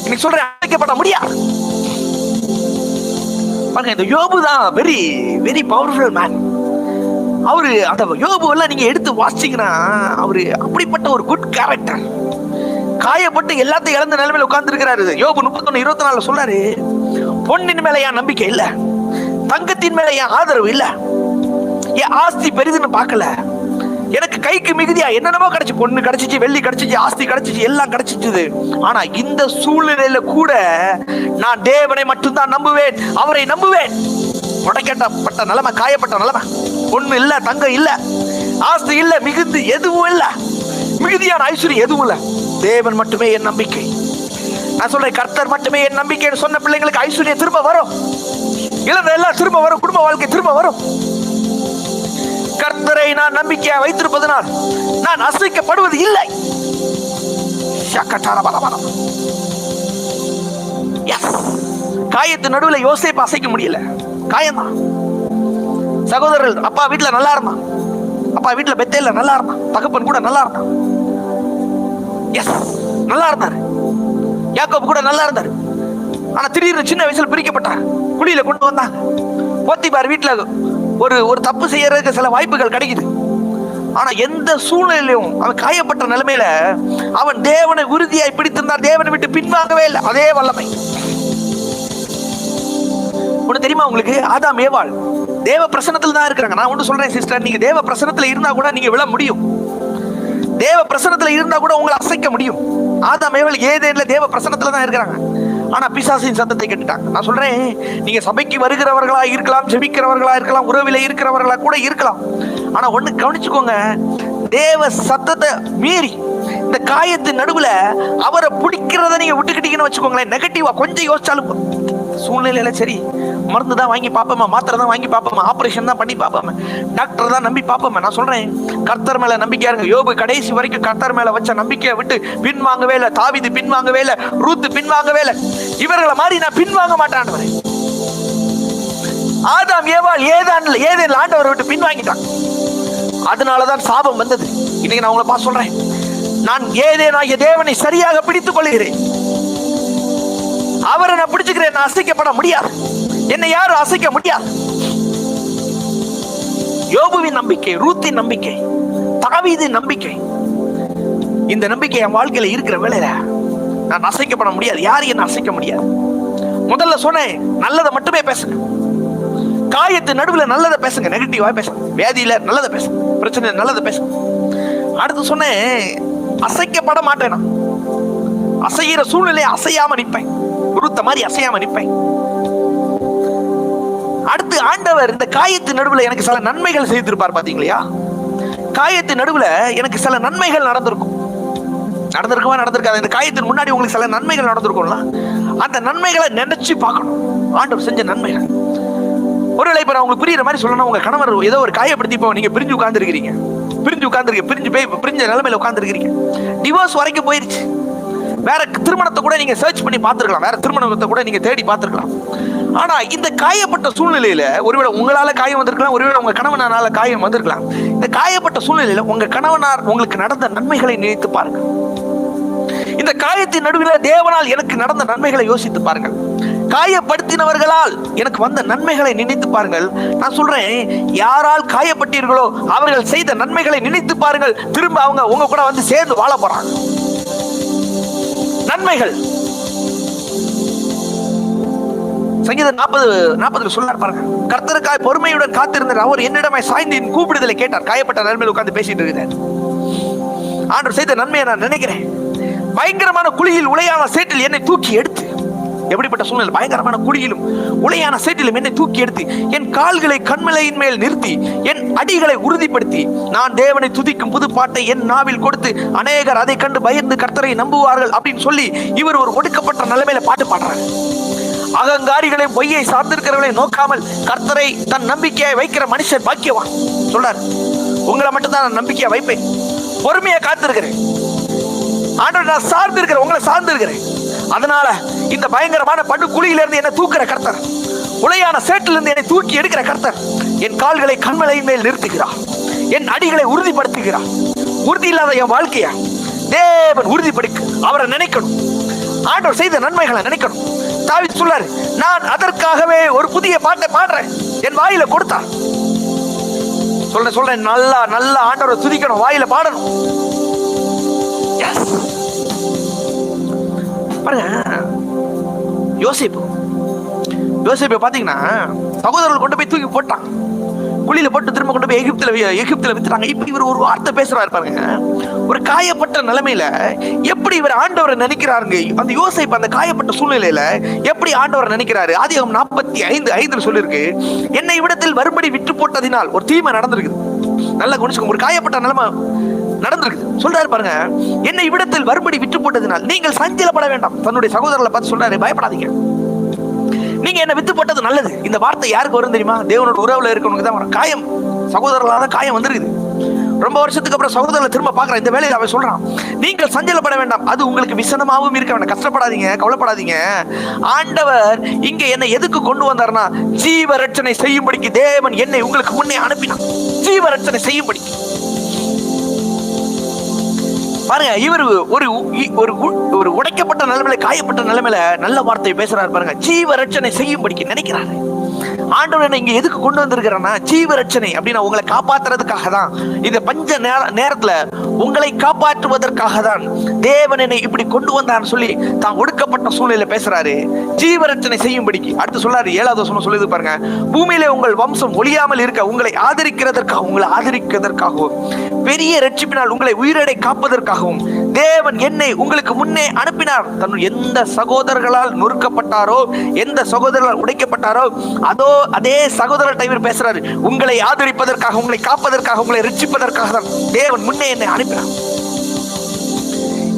இன்னைக்கு சொல்றேன், அசைக்கப்பட முடியாது. இந்த யோபு தான் வெரி வெரி பவர்ஃபுல் மேன். அவரு அந்த யோபு எல்லாம் நீங்க எடுத்து வாசிச்சீங்கன்னா அவரு அப்படிப்பட்ட ஒரு குட் கேரக்டர். காயப்பட்டு எல்லாத்தையும் இழந்த நிலைமையில உட்கார்ந்து இருக்கிறாரு. யோபு 31:24 சொல்றாரு, பொன்னின் மேல என் நம்பிக்கை இல்ல, தங்கத்தின் மேல என் ஆதரவு இல்ல, என் ஆஸ்தி பெரிதுன்னு பார்க்கல, எனக்கு கைக்கு மிகுதியா என்னென்னமோ கிடைச்சு, பொண்ணு கிடைச்சிச்சு, வெள்ளி கிடைச்சிச்சு, ஆஸ்தி கிடைச்சிச்சு, எல்லாம் கிடைச்சிச்சு. ஆனா இந்த சூழ்நிலையில கூட நான் தேவனை மட்டும்தான் நம்புவேன், அவரை நம்புவேன். முடக்கப்பட்ட நிலைமை, காயப்பட்ட நிலைமை, பொண்ணு இல்ல, தங்கம் இல்ல, ஆஸ்தி இல்ல, மிகுதி எதுவும் இல்ல, மிகுதியான ஐஸ்வர்யம் எதுவும் இல்ல, தேவன் மட்டுமே என் நம்பிக்கை. நான் சொல்றேன், கர்த்தர் மட்டுமே என் நம்பிக்கைன்னு சொன்ன பிள்ளைங்களுக்கு ஐஸ்வர்யம் திரும்ப வரும், இழந்த எல்லாம் திரும்ப வரும், குடும்ப வாழ்க்கை திரும்ப வரும். கர்த்தரை நான் நம்பிக்கையா வைத்திருப்பதனால் நான் அசைக்கப்படுவது இல்லை. காயத்து நடுவில் யோசேப்பு அசைக்க முடியல, காயம்தான். சகோதரர்கள், அப்பா வீட்டுல நல்லா இருந்தான், அப்பா வீட்டுல பெத்தேல நல்லா இருந்தான், தகப்பன் கூட நல்லா இருந்தான், எஸ் நல்லா இருந்தாரு, யாக்கோபு கூட நல்லா இருந்தாரு. ஆனா திடீர்னு சின்ன வயசுல பிரிக்கப்பட்டார், குழியில கொண்டு வந்தாங்க. போத்திபார் வீட்டுல ஒரு தப்பு செய்யறதுக்கு சில வாய்ப்புகள் கிடைக்குது. ஆனா எந்த சூழ்நிலையிலும் அவன் காயப்பட்ட நிலைமையில அவன் தேவனை உறுதியாய் பிடித்திருந்தார், தேவனை விட்டு பின்வாங்கவே இல்லை. அதே வல்லமை. ஒண்ணு தெரியுமா உங்களுக்கு, ஆதாம் ஏவாள் தேவ பிரசன்னத்துல தான் இருக்கிறாங்க. நான் ஒண்ணு சொல்றேன் சிஸ்டர், நீங்க தேவ பிரசன்னத்துல இருந்தா கூட நீங்க விழ முடியும், தேவ பிரசன்னத்துல இருந்தா கூட உங்களை அசைக்க முடியும். ஆதாம் ஏவாள் ஏதேன்ல தேவ பிரசன்னத்துல தான் இருக்கிறாங்க. ஆனா பிசாசின் சத்தத்தை கேட்டுட்டாங்க. நான் சொல்றேன், நீங்க சபைக்கு வருகிறவர்களா இருக்கலாம், ஜெபிக்கிறவர்களா இருக்கலாம், உறவில இருக்கிறவர்களா கூட இருக்கலாம். ஆனா ஒண்ணு கவனிச்சுக்கோங்க, தேவ சத்தத்தை மீறி இந்த காயத்தின் நடுவுல அவரை பிடிக்கிறத நீங்க விட்டுக்கிட்டீங்கன்னு வச்சுக்கோங்களேன், நெகட்டிவா கொஞ்சம் யோசிச்சாலும் சூழ்நிலையில சரி, மருந்து தான் வாங்கி பார்ப்போமா, மாத்திரை தான் வாங்கி பார்ப்போமா, ஆபரேஷன் தான் பண்ணி பார்ப்போமா, டாக்டர் தான் நம்பி பார்ப்போமா. நான் சொல்றேன், கர்த்தர் மேல நம்பிக்கையா இருங்க. யோபு கடைசி வரைக்கும் கர்த்தர் மேல வச்ச நம்பிக்கையை விட்டு பின்வாங்கவே இல்லை, தாவீது பின்வாங்கவே இல்லை, ரூத்து பின்வாங்கவே இல்லை. இவர்களை மாதிரி நான் பின்வாங்க மாட்டேன். ஆதாம் ஏவாள் ஏதேன் ஆண்டவரை விட்டு பின்வாங்கிட்டான், அதனாலதான் சாபம் வந்தது. இன்னைக்கு நான் உங்களை பார்த்து சொல்றேன், நான் ஏதேனாகிய தேவனை சரியாக பிடித்துக் கொள்கிறேன், அவரை நான் பிடிச்சுக்கிறேன், நான் அசைக்கப்பட முடியாது, என்னை யாரும் அசைக்க முடியாது. யோபுவின் நம்பிக்கை, ரூத்தின் நம்பிக்கை, தாவீதின் நம்பிக்கை, இந்த நம்பிக்கை என் வாழ்க்கையில இருக்கிற வேளையில நான் அசைக்கப்பட முடியாது, யாரும் என்ன அசைக்க முடியாது. முதல்ல சொன்னேன், நல்லதை மட்டுமே பேசுங்க, காயத்து நடுவில் நல்லதை பேசுங்க, நெகட்டிவா பேசுங்க, வியாதியில நல்லதை பேசுங்க, பிரச்சனை நல்லதை பேசுங்க. அடுத்து சொன்னேன், அசைக்கப்பட மாட்டேன், அசைகிற சூழ்நிலையை அசையாம நிற்பேன், குருத்த மாதிரி அசையாம நிற்பேன். அடுத்து ஆண்டவர் இந்த காயத்து நடுவுல எனக்கு சில நன்மைகள் செய்திருப்பார். பாத்தீங்களா, காயத்து நடுவுல எனக்கு சில நன்மைகள் நடந்திருக்காது. இந்த காயத்தின் முன்னாடி உங்களுக்கு சில நன்மைகள் நடந்திருக்கும்ல, அந்த நன்மைகளை நினைச்சு பார்க்கணும், ஆண்டவர் செஞ்ச நன்மைகள். ஒருவேளை இப்ப நான் உங்களுக்கு புரியுற மாதிரி சொல்லணும், உங்க கணவர் ஏதோ ஒரு காயப்படுத்தி இப்போ நீங்க பிரிஞ்சு உட்கார்ந்துருக்கீங்க, பிரிஞ்ச நிலைமையில உட்கார்ந்துருக்கீங்க, டிவோர்ஸ் வரைக்கும் போயிருச்சு, வேற திருமணத்தை கூட நீங்க சர்ச் பண்ணி பார்த்துருக்கலாம், வேற திருமணத்தை கூட நீங்க தேடி பார்த்துருக்கலாம். ஆனா இந்த காயப்பட்ட சூழ்நிலையில ஒருவேளை உங்களால காயம் வந்திருக்கலாம், ஒருவேளை உங்க கணவனால காயம் வந்திருக்கலாம். இந்த காயப்பட்ட சூழ்நிலையில உங்க கணவனார் உங்களுக்கு நடந்த நன்மைகளை நினைத்து பாருங்க. இந்த காயத்தின் நடுவில் தேவனால் எனக்கு நடந்த நன்மைகளை யோசித்து பாருங்கள். காயப்படுத்தினவர்களால் எனக்கு வந்த நன்மைகளை நினைத்து பாருங்கள். நான் சொல்றேன், யாரால் காயப்பட்டீர்களோ அவர்கள் செய்த நன்மைகளை நினைத்து பாருங்கள். திரும்ப அவங்க உங்க கூட வந்து சேர்ந்து வாழ போறாங்க. நன்மைகள். சங்கீதம் 40 சொன்னார் பாருங்க, கர்த்தருக்காய் பொறுமையுடன் காத்திருந்தார், அவர் என்னிடமாய் சாய்ந்து என் கூப்பிடுதலை கேட்டார். காயப்பட்ட நன்மையில் உட்கார்ந்து பேசிட்டு இருக்கிறார். ஆண்டவர் செய்த நன்மையை நான் நினைக்கிறேன். பயங்கரமான குழியில் உளையான சேற்றில் என்னை தூக்கி எடுத்து, எப்படிப்பட்ட சூழ்நிலை, பயங்கரமான குழியிலும் உளையான சேற்றிலும் என்னை தூக்கி எடுத்து என் கால்களை கண்மலையின் மேல் நிறுத்தி என் அடிகளை உறுதிப்படுத்தி நான் தேவனை துதிக்கும் புது பாட்டை என் நாவில் கொடுத்து அநேகர் அதை கண்டு பயந்து கர்த்தரை நம்புவார்கள் அப்படின்னு சொல்லி இவர் ஒரு ஒடுக்கப்பட்ட நிலைமையில பாட்டு பாடுறாரு. அகங்காரிகளை பொய்யை சார்ந்திருக்கிறவர்களை நோக்காமல் கர்த்தரை தன் நம்பிக்கையை வைக்கிற மனுஷன் பாக்கியவான் சொல்றாரு. உங்களை மட்டும்தான் நான் நம்பிக்கையா வைப்பேன், பொறுமையா காத்திருக்கிறேன், ஆண்டவர் நான் சார்ந்து இருக்கிறேன், உங்களை சார்ந்து இருக்கிறேன். அதனால இந்த பயங்கரமான படு குழியிலிருந்து என்னை தூக்குற கர்த்தர், உளையான சேற்றிலிருந்து என்னை தூக்கி எடுக்கிற கர்த்தர் என் கால்களை கண்மலையின் மேல் நிறுத்துகிறார், என் அடிகளை உறுதிப்படுத்துகிறார். உறுதி இல்லாத என் வாழ்க்கைய தேவன் உறுதிப்படுத்த அவரை நினைக்கணும், ஆண்டவர் செய்த நன்மைகளை நினைக்கணும். தாவீது சொல்றாரு, நான் அதற்காகவே ஒரு புதிய பாட்டை பாடுறேன், என் வாயில கொடுத்தார். சொல்றேன் நல்லா நல்லா ஆண்டவரை துதிக்கணும், வாயில பாடணும். பாருங்க, யோசேப்பு பாத்தீங்கன்னா சகோதரர்கள் கொண்டு போய் தூக்கி போட்டான், குழியில போட்டு திரும்ப கொண்டு போய் எகிப்துல வித்துட்டாங்க. இப்ப இவர் ஒரு வார்த்தை பேசுறாரு பாருங்க, ஒரு காயப்பட்ட நிலைமையில எப்படி இவர் ஆண்டவரை நினைக்கிறாருங்க. அந்த யோசேப்பு அந்த காயப்பட்ட சூழ்நிலையில எப்படி ஆண்டவரை நினைக்கிறாரு. ஆதியாகமம் 45:5 சொல்லிருக்கு, என்னை இவ்விடத்தில் வரும்படி விட்டு போட்டதினால் ஒரு தீமை நடந்திருக்கு. நல்லா கவனிச்சுக்கோங்க, ஒரு காயப்பட்ட நிலைமை நடந்திருக்கு. சொல்றாரு பாருங்க, என்னை இவ்விடத்தில் வரும்படி விட்டு போட்டதினால் நீங்கள் சஞ்சலப்பட வேண்டாம். தன்னுடைய சகோதரர்களை பார்த்து சொல்றாரு, பயப்படாதீங்க, நீங்க என்ன வித்து போட்டது நல்லது. இந்த வார்த்தை யாருக்கு வரும் தெரியுமா? தேவனோட உறவுல இருக்கவனுக்கு தான் வரும். காயம், சகோதரர்களால காயம் வந்திருக்குது. ரொம்ப வருஷத்துக்கு அப்புறம் சகோதரர்களை திரும்ப பார்க்கற இந்த வேலையில அவன் சொல்றான், நீங்கள் சஞ்சலப்பட வேண்டாம், அது உங்களுக்கு விசனமாகவும் இருக்க வேண்டாம், கஷ்டப்படாதீங்க, கவலைப்படாதீங்க. ஆண்டவர் இங்க என்னை எதுக்கு கொண்டு வந்தார்னா, ஜீவ ரட்சனை செய்யும்படிக்கு தேவன் என்னை உங்களுக்கு முன்னே அனுப்பினார். ஜீவ ரட்சனை செய்யும்படிக்கு. பாருங்க, இவர் ஒரு உடைக்கப்பட்ட நிலைமையில, காயப்பட்ட நிலைமையில நல்ல வார்த்தையை பேசுறாரு பாருங்க. ஜீவ ரட்சனை செய்யும்படிக்கு நினைக்கிறாரு. ஆண்டவர் என்ன இங்க எதுக்கு கொண்டு வந்திருக்கிறேன்னா, ஜீவ ரட்சனை அப்படின்னா உங்களை காப்பாற்றுறதுக்காக தான். இந்த பஞ்ச நேரத்துல உங்களை காப்பாற்றுவதற்காக தான் தேவன் என்னை இப்படி கொண்டு வந்தான்னு சொல்லி தான் ஒடுக்கப்பட்ட சூழ்நிலை பேசுறாரு. ஜீவ ரட்சனை செய்யும்படிக்கு. அடுத்து சொல்றாரு, 7வது வசனம் சொல்லுது பாருங்க, பூமியிலே உங்கள் வம்சம் ஒழியாமல் இருக்க உங்களை ஆதரிக்கிறதற்காகவும் பெரிய ரட்சிப்பினால் உங்களை உயிரடை காப்பதற்காகவும் தேவன் என்னை உங்களுக்கு முன்னே அனுப்பினார். தன் எந்த சகோதரர்களால் நொறுக்கப்பட்டாரோ, எந்த சகோதரர்களால் உடைக்கப்பட்டாரோ, அதே சகோதரர்கிட்ட இவர் பேசுறாரு, உங்களை ஆதரிப்பதற்காக, உங்களை காப்பதற்காக, உங்களை ரட்சிப்பதற்காக தான் தேவன் முன்னே என்னை அனுப்பினார்.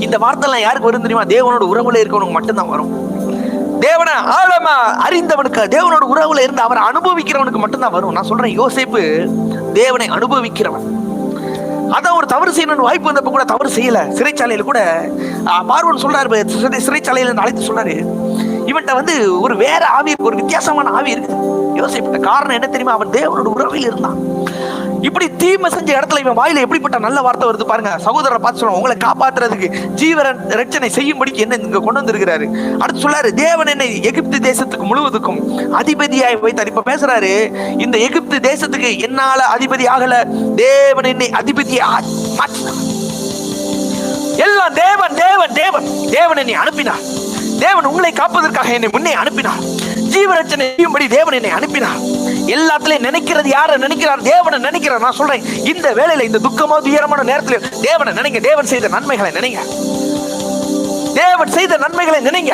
இந்த வார்த்தை எல்லாம் யாருக்கு வரும் தெரியுமா? தேவனோட உறவுல இருக்கவனுக்கு மட்டும்தான் வரும். தேவனை ஆழமா அறிந்தவனுக்கு, தேவனோட உறவுல இருந்து அவரை அனுபவிக்கிறவனுக்கு மட்டும்தான் வரும். நான் சொல்றேன், யோசேப்பு தேவனை அனுபவிக்கிறவன். அதான் ஒரு தவறு செய்யணும்னு வாய்ப்பு வந்தப்ப கூட தவறு செய்யல. சிறைச்சாலையில கூட பார்வன் சொல்றாரு, சிறைச்சாலையில அழைத்து சொல்றாரு, இவன்ட்ட ஒரு வேற ஆவி, ஒரு வித்தியாசமான ஆவி இருக்கு யோசிப்பட்ட. காரணம் என்ன தெரியுமா? அவன் தேவனோட உறவில் இருந்தான். இப்படி தீமை செஞ்ச இடத்துல இவன் வாயில எப்படிப்பட்ட நல்ல வார்த்தை வருது பாருங்க. சகோதரரை பார்த்து சொல்லுவாங்க, உங்களை காப்பாற்றுறதுக்கு ஜீவ ரட்சனை செய்யும்படிக்கு என்ன இங்க கொண்டு வந்திருக்கிறாரு. அடுத்து சொல்றாரு, தேவன் என்னை எகிப்து தேசத்துக்கு முழுவதுக்கும் அதிபதியாய் வைத்தார். இப்ப பேசுறாரு, இந்த எகிப்து தேசத்துக்கு என்னால அதிபதி ஆகல, தேவன் என்னை அதிபதியாக மாற்றினார். எல்லாம் தேவன் தேவன் தேவன் தேவன் என்னை அனுப்பினார். தேவன் உங்களை காப்பதற்காக என்னை முன்னே அனுப்பினார். ஜீவரட்சனை செய்யும்படி தேவன் என்னை அனுப்பினார். எல்லாத்திலையும் நினைக்கிறது யாரை நினைக்கிறார்? தேவனை நினைக்கிறார். நான் சொல்றேன், இந்த வேளையில, இந்த துக்கமோ துயரமான நேரத்தில் தேவனை நினைங்க. தேவன் செய்த நன்மைகளை நினைங்க. தேவன் செய்த நன்மைகளை நினைங்க.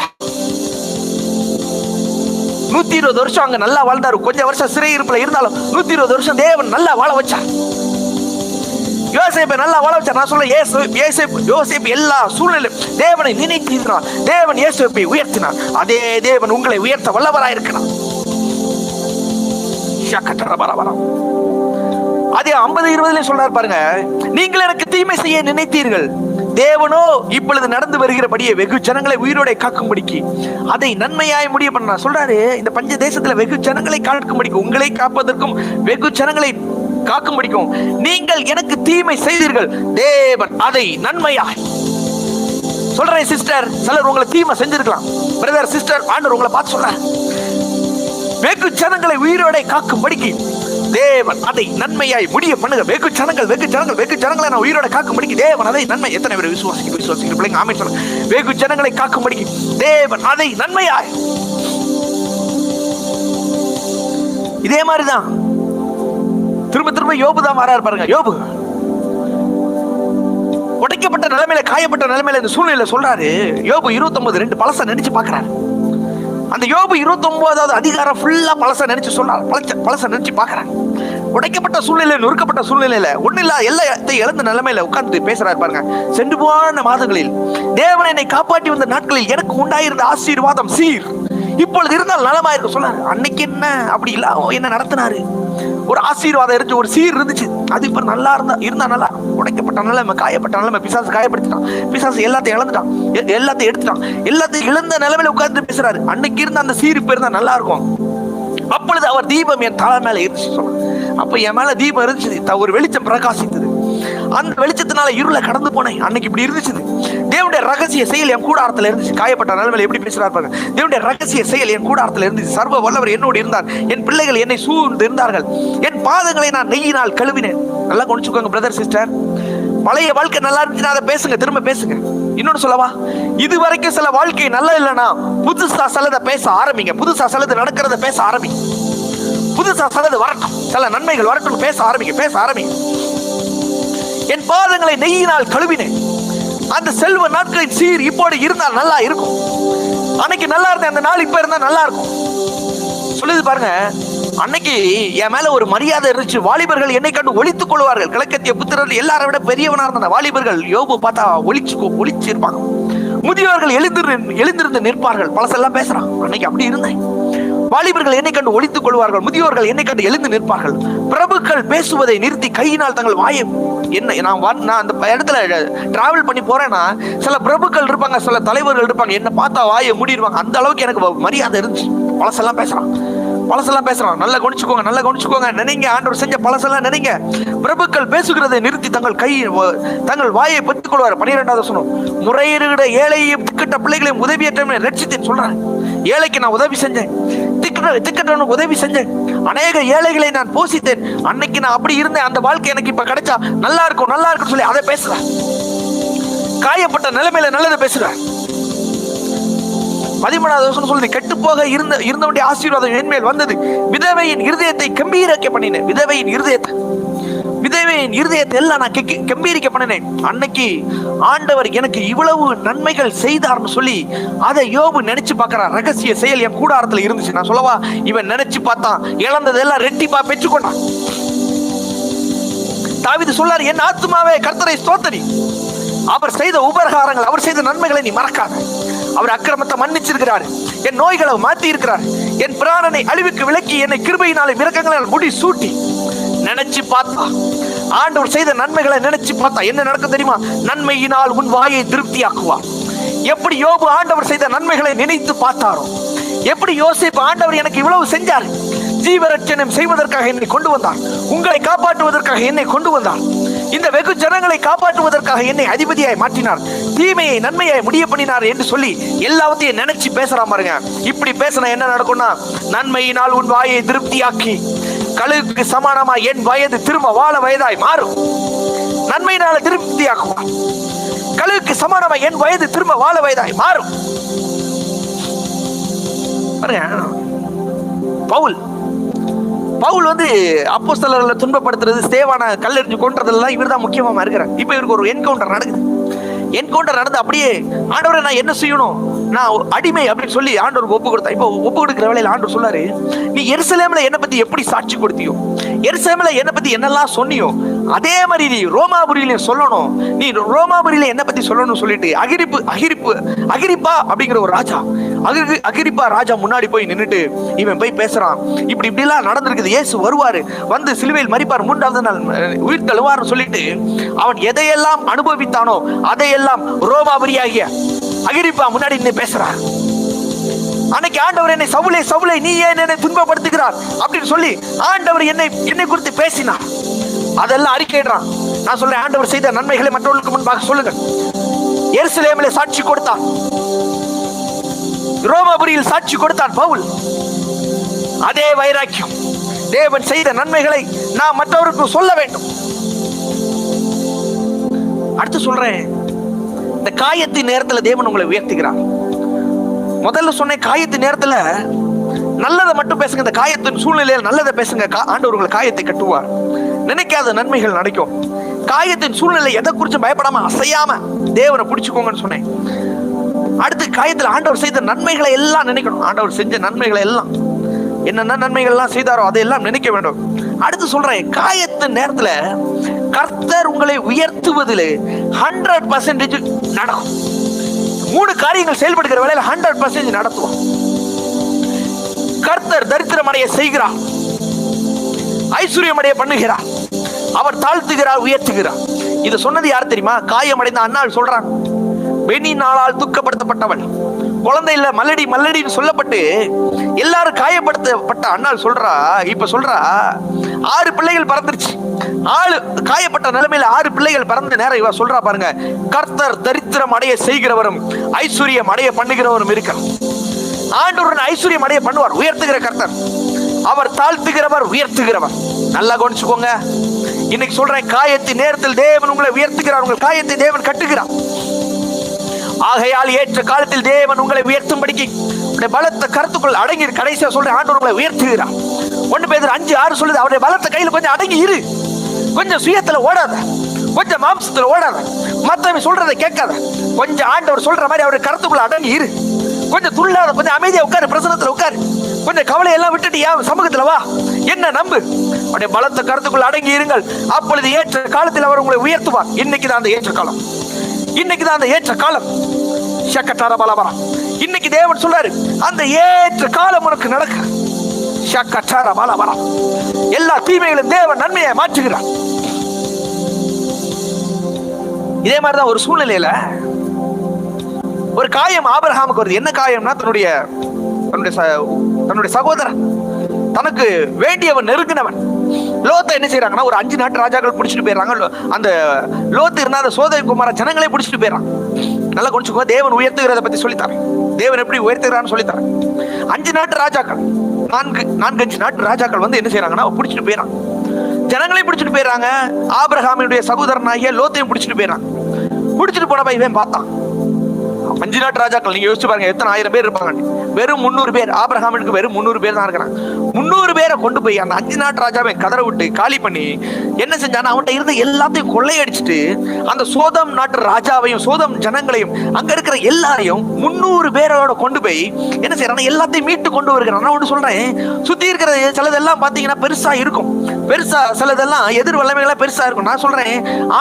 120 வருஷம் அங்க நல்லா வாழ்ந்தாரு. கொஞ்சம் வருஷம் சிறை இருப்புல இருந்தாலும் 120 வருஷம் தேவன் நல்லா வாழ வச்சார். யோசேப்பை நல்லா வாழ வச்சார். நான் சொல்ல, யோசேப்பு எல்லா சூழ்நிலையும் தேவனை நினைத்திருக்கிறார். தேவன் யோசேப்பை உயர்த்தினார். அதே தேவன் உங்களை உயர்த்த வல்லவராயிருக்கிறார். அதே 50:20 சொல்றாரு பாருங்க, நீங்கள் எனக்கு தீமை செய்ய நினைத்தீர்கள், தேவனோ இப்பொழுது நடந்து வருகிறபடியே வெகு ஜனங்களை உயிரோட காக்கும்படிக்கு அதை நன்மையாய் முடிய பண்ண சொல்றாரு. இந்த பஞ்ச தேசத்துல வெகு ஜனங்களை காக்கும்படிக்கும், உங்களை காப்பதற்கும் வெகு ஜனங்களை காக்கும் பிடிக்கும் நீங்கள் எனக்கு தீமை செய்தீர்கள், தேவன் அதை நன்மையாய். சொல்றேன் சிஸ்டர், சிலர் உங்களை தீமை செஞ்சிருக்கலாம். பிரதர், சிஸ்டர், ஆண்டவர் உங்களை பார்த்து சொல்ற, வெகு ஜனங்களை உயிரோட காக்கும்படிக்கு தேவன் அதை நன்மையாய் முடிய பண்ணுங்க. வெகு ஜனங்களை நான் உயிரோட காக்கும்படிக்கு தேவன் அதை நன்மை. எத்தனை பேர் விசுவாசிக்கிற பிள்ளைங்க ஆமென் சொல்லுங்க. வெகு ஜனங்களை காக்கும்படிக்கு தேவன் அதை நன்மையாய். இதே மாதிரிதான் திரும்ப யோபு தான் வராரு பாருங்க. யோபு உடைக்கப்பட்ட நிலைமையில, காயப்பட்ட நிலைமையில இந்த சூழ்நிலை சொல்றாரு. யோபு 29:2 பழச நினைச்சு பாக்குறாரு. அந்த யோபு 29வது அதிகாரம் ஃபுல்லா பழச நினைச்சு சொல்றாரு. பழச நினைச்சு பாக்குறாரு. உடைக்கப்பட்ட சூழ்நிலை, நொறுக்கப்பட்ட சூழ்நிலையில, ஒன்னில்லா எல்லாத்தையும் இழந்த நிலைமையில உட்கார்ந்து பேசுறாரு பாருங்க. சென்று போன மாதங்களில் தேவன் என்னை காப்பாற்றி வந்த நாட்களில் எனக்கு உண்டாயிருந்த ஆசீர்வாதம் சீர் இப்பொழுது இருந்தால் நலமா இருக்க சொன்னாரு. அன்னைக்கு என்ன அப்படி இல்ல, என்ன நடத்தினாரு, ஒரு ஆசீர்வாதம் இருந்துச்சு, ஒரு சீர் இருந்துச்சு. அது இப்ப நல்லா இருந்தா நல்லா. உடைக்கப்பட்ட நிலைமை, காயப்பட்ட நிலைமை, பிசாசு காயப்படுத்திட்டான், பிசாசு எல்லாத்தையும் இழந்துட்டான், எல்லாத்தையும் எடுத்துட்டான், எல்லாத்தையும் இழந்த நிலைமையில உட்கார்ந்து பேசுறாரு. அன்னைக்கு இருந்த அந்த சீர் இப்ப இருந்தா நல்லா இருக்கும். அப்பொழுது அவர் தீபம் என் தலை மேல இருந்துச்சு சொன்னார். அப்ப என் மேல தீபம் இருந்துச்சு, ஒரு வெளிச்சம் பிரகாசித்தது. அந்த வெளிச்சத்தினால இருளை கடந்து போனேன். அன்னைக்கு இப்படி இருந்துச்சு. தேவனுடைய ரகசிய செயல் என் கூடாரத்துல இருந்துச்சு. காயப்பட்ட நிலைமையில எப்படி பேசுறாரு பாருங்க. தேவனுடைய ரகசிய செயல் என் கூடாரத்துல இருந்துச்சு. சர்வ வல்லவர் என்னோடு இருந்தார். என் பிள்ளைகள் என்னை சூழ்ந்து இருந்தார்கள். என் பாதங்களை நான் நெய்யினால் கழுவினேன். நல்லா கவனிச்சுக்கோங்க பிரதர் சிஸ்டர். பழைய வாழ்க்கை நல்லா இருந்துச்சுன்னா அதை பேசுங்க, திரும்ப பேசுங்க. இன்னொன்னு சொல்லவா, இது வரைக்கும் சில வாழ்க்கை நல்லா இல்லைன்னா புதுசா சிலதை பேச ஆரம்பிங்க. புதுசா சிலது நடக்கிறத பேச ஆரம்பிங்க. புதுசா சிலது வரட்டும், சில நன்மைகள் வரட்டும், பேச ஆரம்பிங்க. என் பாதங்களை நெய்யினால் கழுவினேன். அந்த செல்வ நாட்களின் சீர் இப்போது இருந்தால் நல்லா இருக்கும். அன்னைக்கு நல்லா இருந்த அந்த நாள் இப்ப இருந்தா நல்லா இருக்கும். சொல்லுது பாருங்க. அன்னைக்கு என் மேல ஒரு மரியாதை இருந்துச்சு. வாலிபர்கள் என்னை கண்டு ஒளித்துக் கொள்வார்கள். கிழக்கத்திய புத்திரர்கள் எல்லாரை விட பெரியவனா இருந்த வாலிபர்கள் யோபு பார்த்தா ஒளிச்சு இருப்பாங்க. முதியோர்கள் எழுந்திருந்து நிற்பார்கள். பழசெல்லாம் பேசுறான். அன்னைக்கு அப்படி இருந்தேன். வாலிபர்கள் என்னை கண்டு ஒளித்துக் கொள்வார்கள். முதியோர்கள் என்னை கண்டு எழுந்து நிற்பார்கள். பிரபுக்கள் பேசுவதை நிறுத்தி கையினால் தங்கள் வாயை என்ன நான் அந்த இடத்துல டிராவல் பண்ணி போறேன்னா சில பிரபுக்கள் இருப்பாங்க, சில தலைவர்கள் இருப்பாங்க. என்ன பார்த்தா வாயை மூடிடுவாங்க. அந்த அளவுக்கு எனக்கு மரியாதை இருந்துச்சு. பழசெல்லாம் பேசுறான். நல்லா கவனிச்சுக்கோங்க. நினைங்க, ஆண்டவர் செஞ்ச பழசெல்லாம் நினைங்க. பிரபுக்கள் பேசுகிறதை நிறுத்தி தங்கள் வாயை பற்றிக் கொள்வார். 12வது வசனம், முறையிடுகிற ஏழையும் திக்கட்ட பிள்ளைகளையும் உதவியற்ற ரட்சித்தேன் சொல்றாங்க. ஏழைக்கு நான் உதவி செஞ்சேன், திக்கட்டவனுக்கு உதவி செஞ்சேன், அநேக ஏழைகளை நான் போஷித்தேன். அன்னைக்கு நான் அப்படி இருந்தேன். அந்த வாழ்க்கை எனக்கு இப்ப கிடைச்சா நல்லா இருக்கும் சொல்லி அதை பேசுறேன். காயப்பட்ட நிலைமையில நல்லதை பேசுறேன். 13வது வசனம் சொல்லுது, கெட்டு போக இருந்தவனுடைய ஆசீர்வாதம் என்மேல் வந்தது. விதவையின் இருதயத்தை கம்பீரிக்க பண்ணினேன். விதவையின் இருதயத்தை எல்லாம் நான் கம்பீரிக்க பண்ணினேன். அன்னைக்கு ஆண்டவர் எனக்கு இவ்வளவு நன்மைகள் செய்தார்னு சொல்லி அதை யோபு நினைச்சு பார்க்கிறார். ரகசிய செயல் என் கூடாரத்துல இருந்துச்சு. நான் சொல்லவா, இவன் நினைச்சு பார்த்தான், இழந்ததெல்லாம் ரெட்டிப்பா பெற்றுக்கொண்டான். தாவீது சொல்லார், என் ஆத்துமாவே கர்த்தரை ஸ்தோத்திரி. அவர் செய்த உபகாரங்கள், அவர் செய்த நன்மைகளை நீ மறக்காத. அவர் அக்கிரமத்தை மன்னிச்சிருக்கிறார். என் நோய்களை மாற்றி இருக்கிறார். என் பிராணனை அழிவுக்கு விலக்கி என்னை கிருபையினாலே இரக்கங்களால் முடி சூட்டி. நினைச்சு பார்த்தா, ஆண்டவர் செய்த நன்மைகளை நினைச்சு பார்த்தா என்ன நடக்கும் தெரியுமா? நன்மையினால் உன் வாயை திருப்தியாக்குவார். எப்படி யோபு ஆண்டவர் செய்த நன்மைகளை நினைத்து பார்த்தாரோ, எப்படி யோசேப்பு ஆண்டவர் எனக்கு இவ்வளவு செஞ்சார், ஜீவரட்சணம் செய்வதற்காக என்னை கொண்டு வந்தார், உங்களை காப்பாற்றுவதற்காக என்னை கொண்டு வந்தார், இந்த வெகு ஜனங்களை காப்பாற்றுவதற்காக என்னை அதிபதியாய் மாற்றினார், தீமையை நன்மையாய் முடிய பண்ணினார் என்று சொல்லி எல்லாத்தையும் நினைச்சு பேசுறான் பாருங்க. இப்படி பேசினா என்ன நடக்கும்னா, நன்மையினால் உன் வாயை திருப்தியாக்கி கழுகுக்கு சமானமா என் வயது திரும்ப வாழ வயதாய் மாறும். நன்மையினால திருப்தியாக்குவார். கழுகுக்கு சமானமா என் வயது திரும்ப வாழ வயதாய் மாறும். பவுல் வந்து அப்போஸ்தலர்களை துன்பப்படுத்துறது, ஸ்தேவானை கல்லெறிஞ்சு கொன்றதெல்லாம் இவர் தான் முக்கியமா இருக்கிறார். இப்ப இவருக்கு ஒரு என்கவுண்டர் நடக்குது. என்கவுண்டர் நடந்து அப்படியே ஆண்டவரை நான் என்ன செய்யணும், நான் அடிமை அப்படின்னு சொல்லி ஆண்டவருக்கு ஒப்பு கொடுத்தா. இப்போ ஒப்பு கொடுக்கிற வேலையில் ஆண்டவர் சொன்னாரு, நீ எருசலேம்ல என்னை பத்தி எப்படி சாட்சி கொடுத்தியோ, எருசலேம்ல என்னை பத்தி என்னெல்லாம் சொன்னியோ, அதே மாதிரி நீ ரோமாபுரியில சொல்லணும். நீ ரோமாபுரியில என்ன பத்தி சொல்லணும்னு சொல்லிட்டு அகிரிப்பா அப்படிங்கிற ஒரு ராஜா, அகிரிப்பா ராஜா முன்னாடி போய் நின்னுட்டு இவன் போய் பேசுறான். இப்படி எல்லாம் நடந்திருக்குது. இயேசு வருவாரு, வந்து சிலுவையில் மரிப்பார், 3வது நாள் உயிர் தழுவார்னு சொல்லிட்டு அவன் எதையெல்லாம் அனுபவித்தானோ அதையெல்லாம் ரோமாபுரியாகிய அகிரிப்பா முன்னாடி நின்று பேசுறான். அன்னைக்கு ஆண்டவர் என்னை சவுலே நீ ஏன் என்னை துன்பப்படுத்துகிறார் அப்படின்னு சொல்லி ஆண்டவர் என்னை குறித்து பேசினார். அதெல்லாம் அறிக்கையிடுறான். நான் சொல்றேன், ஆண்டவர் செய்த நன்மைகளை மற்றவர்களுக்கு முன்பாக சொல்லுங்கள். எருசலேமிலே சாட்சி கொடுத்தான், ரோமாபுரியில் சாட்சி கொடுத்தான் பவுல். அதே வைராக்கியம், தேவன் செய்த நன்மைகளை நாம் மற்றவருக்கு சொல்ல வேண்டும். அடுத்து சொல்றேன், இந்த காயத்தின் நேரத்தில் தேவன் உங்களை உயர்த்துகிறார். முதல்ல சொன்னேன், காயத்தின் நேரத்தில் நல்லதை மட்டும் பேசுங்க. இந்த காயத்தின் சூழ்நிலையில் நல்லதை பேசுங்க. ஆண்டவர் உங்களை காயத்தை கட்டுவார். நினைக்காத நன்மைகள் நடக்கும். காயத்தின் சூழ்நிலை எதை குறித்து பயப்படாம அசையாம தேவனை பிடிச்சுக்கோங்கன்னு சொன்னேன். அடுத்து காயத்தில் ஆண்டவர் செய்த நன்மைகளை எல்லாம் நினைக்கணும். ஆண்டவர் செஞ்ச நன்மைகளை எல்லாம், என்னென்ன நன்மைகள் எல்லாம் செய்தாரோ அதையெல்லாம் நினைக்க வேண்டும். அடுத்து சொல்றேன், காயத்தின் நேரத்துல கர்த்தர் உங்களை உயர்த்துவதில் 100% நடக்கும். 3 காரியங்கள் செயல்படுகிற வேளையில 100% நடத்துவோம். கர்த்தர் தரித்திரமடைய செய்கிறார், ஐஸ்வர்யமடைய பண்ணுகிறார், அவர் தாழ்த்துகிறார், உயர்த்துகிறார். இது சொன்னது யார் தெரியுமா? காயமடைந்த அன்னாள் சொல்றான். பெண்ணினாளால் துக்கப்படுத்தப்பட்டவள், குழந்தை இல்ல மல்லடின்னு சொல்லப்பட்டு எல்லாரும் காயப்படுத்தப்பட்ட அன்னாள் சொல்றா. இப்ப சொல்றா, 6 பிள்ளைகள் பிறந்துருச்சு. 6 காயப்பட்ட நிலைமையில 6 பிள்ளைகள் பிறந்த நேரம் இவ சொல்றா பாருங்க, கர்த்தர் தரித்திரம் அடைய செய்கிறவரும் ஐஸ்வர்யம் அடைய பண்ணுகிறவரும் இருக்கிறார். ஆண்டவர் ஐஸ்வர்யம் அடைய பண்ணுவார், உயர்த்துகிற கர்த்தர். அவர் தாழ்த்துகிறவர், உயர்த்துகிறவர். நல்லா கவனிச்சுக்கோங்க. இன்னைக்கு சொல்றேன், காயத்தின் நேரத்தில் தேவன் உங்களை உயர்த்துகிறார், உங்கள் காயத்தை தேவன் கட்டுகிறார். ஆகையால் ஏற்ற காலத்தில் தேவன் உங்களை உயர்த்தும்படிக்கு பலத்த கருத்துக்குள் அடங்கி. கடைசியா சொல்றேன், ஆண்டவர் உங்களை உயர்த்துகிறார். 1 பேதுரு 5:6 சொல்லுது, அவருடைய பலத்த கையில கொஞ்சம் அடங்கி இரு. கொஞ்சம் சுயத்துல ஓடாத, கொஞ்சம் மாம்சத்துல ஓடாத, மத்தவங்க சொல்றதை கேட்காத. கொஞ்சம் ஆண்டவர் சொல்ற மாதிரி அவருடைய கருத்துக்குள்ள அடங்கி இரு. கொஞ்சம் துள்ளாத, கொஞ்சம் அமைதியா உட்காரு, பிரசனத்துல உட்காரு. கொஞ்சம் கவலை எல்லாம் விட்டுட்டு ஏன் சமூகத்துல வா, என்ன நம்பு. அவருடைய பலத்த கருத்துக்குள்ள அடங்கி இருங்கள். அப்பொழுது ஏற்ற காலத்தில் அவர் உங்களை உயர்த்துவார். இன்னைக்குதான் அந்த ஏற்ற காலம், இன்னைக்குதான் அந்த ஏற்ற காலம். ஷக்கட்டார பலபரம். இன்னைக்கு தேவன் சொல்றாரு, அந்த ஏற்ற காலம் உனக்கு நடக்க. ஷக்கட்டார பலபரம். எல்லா தீமைகளும் தேவன் நன்மையை மாற்றுகிறார். இதே மாதிரிதான் ஒரு சூழ்நிலையில ஒரு காயம் ஆபிரகாமுக்கு வருது. என்ன காயம்னா, தன்னுடைய சகோதரன், தனக்கு வேண்டியவன், நெருங்கினவன் லோத்தை என்ன செய்யறாங்கன்னா, ஒரு 5 நாட்டு ராஜாக்கள் பிடிச்சிட்டு போயிடறாங்க. அந்த லோத்து இருந்தா அந்த சோதனை குமார ஜனங்களே பிடிச்சிட்டு போயிடறாங்க. நல்லா கொஞ்சம் தேவன் உயர்த்துகிறத பத்தி சொல்லித்தரேன். தேவன் எப்படி உயர்த்துகிறான்னு சொல்லித்தரேன். 5 நாட்டு ராஜாக்கள், 4-5 நாட்டு ராஜாக்கள் வந்து என்ன செய்யறாங்கன்னா, பிடிச்சிட்டு போயிடறாங்க. ஜனங்களையும் பிடிச்சிட்டு போயிடறாங்க. ஆபிரகாமினுடைய சகோதரனாகிய லோத்தையும் பிடிச்சிட்டு போயிடறாங்க. பிடிச்சிட்டு போனப்ப இவன் பார்த்தான், 5 நாட்டு ராஜாக்கள். நீங்க யோசிச்சு பாருங்க, எத்தனை 1000 பேர் இருப்பாங்க. வெறும் 300 பேர். ஆபிரகாமுக்கு வெறும் 300 பேர் தான் இருக்கிறாங்க. 300 பேரை கொண்டு போய் அந்த 5 நாட்டு ராஜாவை கதற விட்டு காலி பண்ணி என்ன செஞ்சானா, அவன்கிட்ட இருந்து எல்லாத்தையும் கொள்ளையடிச்சிட்டு அந்த சோதம் நாட்டு ராஜாவையும் சோதம் ஜனங்களையும் அங்க இருக்கிற எல்லாரையும் 300 பேரோட கொண்டு போய் என்ன செய்யறான், எல்லாத்தையும் மீட்டு கொண்டு வருகிறான். நான் ஒன்று சொல்றேன், சுத்தி இருக்கிற சிலதெல்லாம் பாத்தீங்கன்னா பெருசா இருக்கும், பெருசா சிலதெல்லாம் எதிர் வல்லமைகளா பெருசா இருக்கும். நான் சொல்றேன்,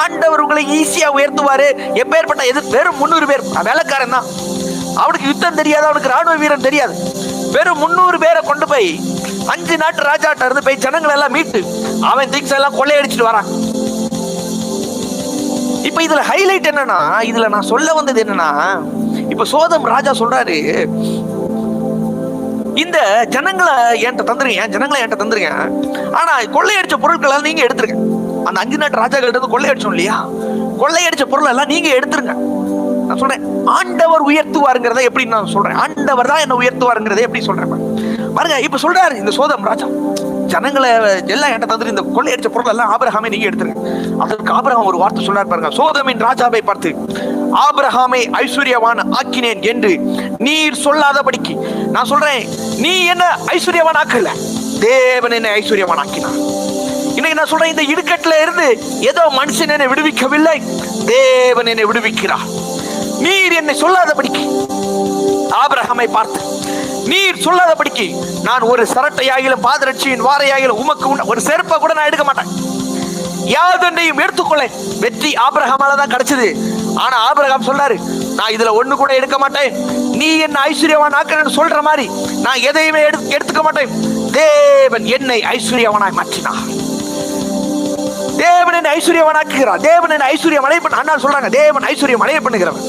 ஆண்டவர் உங்களை ஈஸியா உயர்த்துவாரு. எப்பேற்பட்ட வெறும் 300 பேர் வேலைக்காரன் தான். அவனுக்கு யுத்தம் தெரியாது, அவனுக்கு ராணுவ வீரன் தெரியாது. வெறும் 300 பேரை கொண்டு போய் 5 நாட்டு ராஜாட்ட இருந்து போய் ஜனங்களை எல்லாம் மீட்டு அவன் திங்ஸ் எல்லாம் கொள்ளையடிச்சிட்டு வரான். இப்ப இதுல ஹைலைட் என்னன்னா, இதுல நான் சொல்ல வந்தது என்னன்னா, இப்ப சோதம் ராஜா சொல்றாரு, இந்த ஜனங்களை என்கிட்ட தந்துருங்க, ஜனங்களை என்கிட்ட தந்துருங்க. ஆனா கொள்ளையடிச்ச பொருட்கள் எல்லாம் நீங்க எடுத்துருங்க. அந்த 5 நாட்டு ராஜாக்கள் இருந்து கொள்ளையடிச்சோம் இல்லையா, கொள்ளையடிச்ச பொருள் எல்லாம் நீங்க எடுத்துருங்க. நான் சொல்றேன், ஆண்டவர் உயர்த்துவாருங்கிறத எப்படி நான் சொல்றேன், ஆண்டவர் தான் என்ன உயர்த்துவாருங்கிறத எப்படி சொல்றேன் பாருங்க. இப்ப சொல்றாரு இந்த சோதம் ராஜா, ஜனங்களை எல்லாம் என்கிட்ட தந்துரு, இந்த கொள்ளையடிச்ச பொருள் எல்லாம் ஆபிரகாமை நீங்க எடுத்துருங்க. அதற்கு ஆபிரகாம் ஒரு வார்த்தை சொல்றாரு பாருங்க, சோதமின் ராஜாவை பார்த்து, ஆபிரகாமை ஐஸ்வர்யவான் ஆக்கினேன் என்று நீர் சொல்லாதபடிக்கு. நான் சொல்றேன், நீ என்ன ஐஸ்வர்யவான் ஆக்கல, தேவன் என்ன ஐஸ்வர்யவான் ஆக்கினார். இன்னைக்கு நான் சொல்றேன், இந்த இடுக்கட்டுல இருந்து ஏதோ மனுஷன் என்னை விடுவிக்கவில்லை, தேவன் என்னை விடுவிக்கிறார். நீர் என்னை சொல்லாதபடிக்கு, ஆபிரகாமை பார்த்து நீர் சொல்லாதபடிக்கு நான் ஒரு சரட்டையாகிலும் பாதரட்சியின் வாரையாகிலும் உமக்கு ஒரு செருப்பை கூட நான் எடுக்க மாட்டேன், யாதொன்றையும் எடுத்துக்கொள்ள. வெற்றி ஆபிரகாமால தான் கிடைச்சது. ஆனா ஆபிரகாம் சொல்றாரு, நான் இதுல ஒண்ணு கூட எடுக்க மாட்டேன், நீ என்ன ஐஸ்வர்யவான் ஆக்கிறேன்னு சொல்ற மாதிரி நான் எதையுமே எடுத்துக்க மாட்டேன். தேவன் என்னை ஐஸ்வர்யவானாய் மாற்றினார், தேவன் என்னை ஐஸ்வர்யவான் ஆக்குகிறார், தேவன் என்னை ஐஸ்வர்யம் அடைய பண்ண. அண்ணா சொல்றாங்க, தேவன் ஐஸ்வர்யம் அடைய பண்ணுகிறவர்,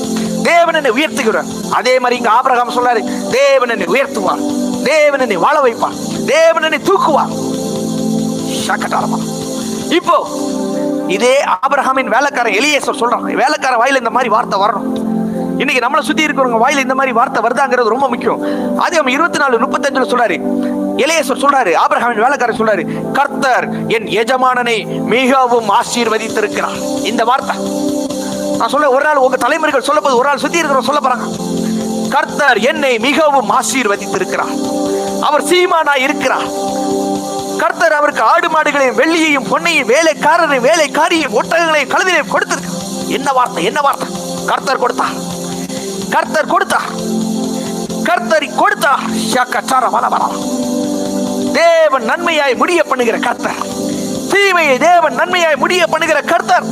தேவன் என்னை உயர்த்துகிறார். அதே மாதிரி இங்க ஆபிரகாம் சொல்றாரு, தேவன் என்னை உயர்த்துவார், தேவன் என்னை வாழ வைப்பார், தேவன் என்னை தூக்குவார். இப்போ இதே ஆபிரகாமின் வேலைக்காரன் எலியேசர் சொல்றான், வேலைக்கார வாயில இந்த மாதிரி வார்த்தை வரணும். இன்னைக்கு நம்மளை சுத்தி இருக்கிறவங்க வாயில இந்த மாதிரி வார்த்தை வருதாங்கிறது ரொம்ப முக்கியம். அதே 24:35 சொல்றாரு, எலியேசர் சொல்றாரு, ஆபிரகாமின் வேலைக்காரன் சொல்றாரு, கர்த்தர் என் எஜமானனை மிகவும் ஆசீர்வதித்திருக்கிறார். இந்த வார்த்தை நான் சொல்ல, ஒரு நாள் உங்க தலைமுறைகள் சொல்ல போது ஒரு நாள் சுத்தி இருக்கிற சொல்ல போறாங்க, கர்த்தர் என்னை மிகவும் ஆசீர்வதித்திருக்கிறார், அவர் சீமானா இருக்கிறார். கர்த்தர் அவருக்கு ஆடு மாடுகளையும் வெள்ளியையும் பொன்னையும் வேலைக்காரரையும் வேலைக்காரியும் ஒட்டகங்களையும் கழுதையும் கொடுத்திருக்கிறார். என்ன வார்த்தை, என்ன வார்த்தை, கர்த்தர் கொடுத்தார், கர்த்தர் கொடுத்தார், கர்த்தர் கொடுத்தார். தேவன் நன்மையாய் முடிய பண்ணுகிற கர்த்தர், தீமையை தேவன் நன்மையாய் முடிய பண்ணுகிற கர்த்தர்.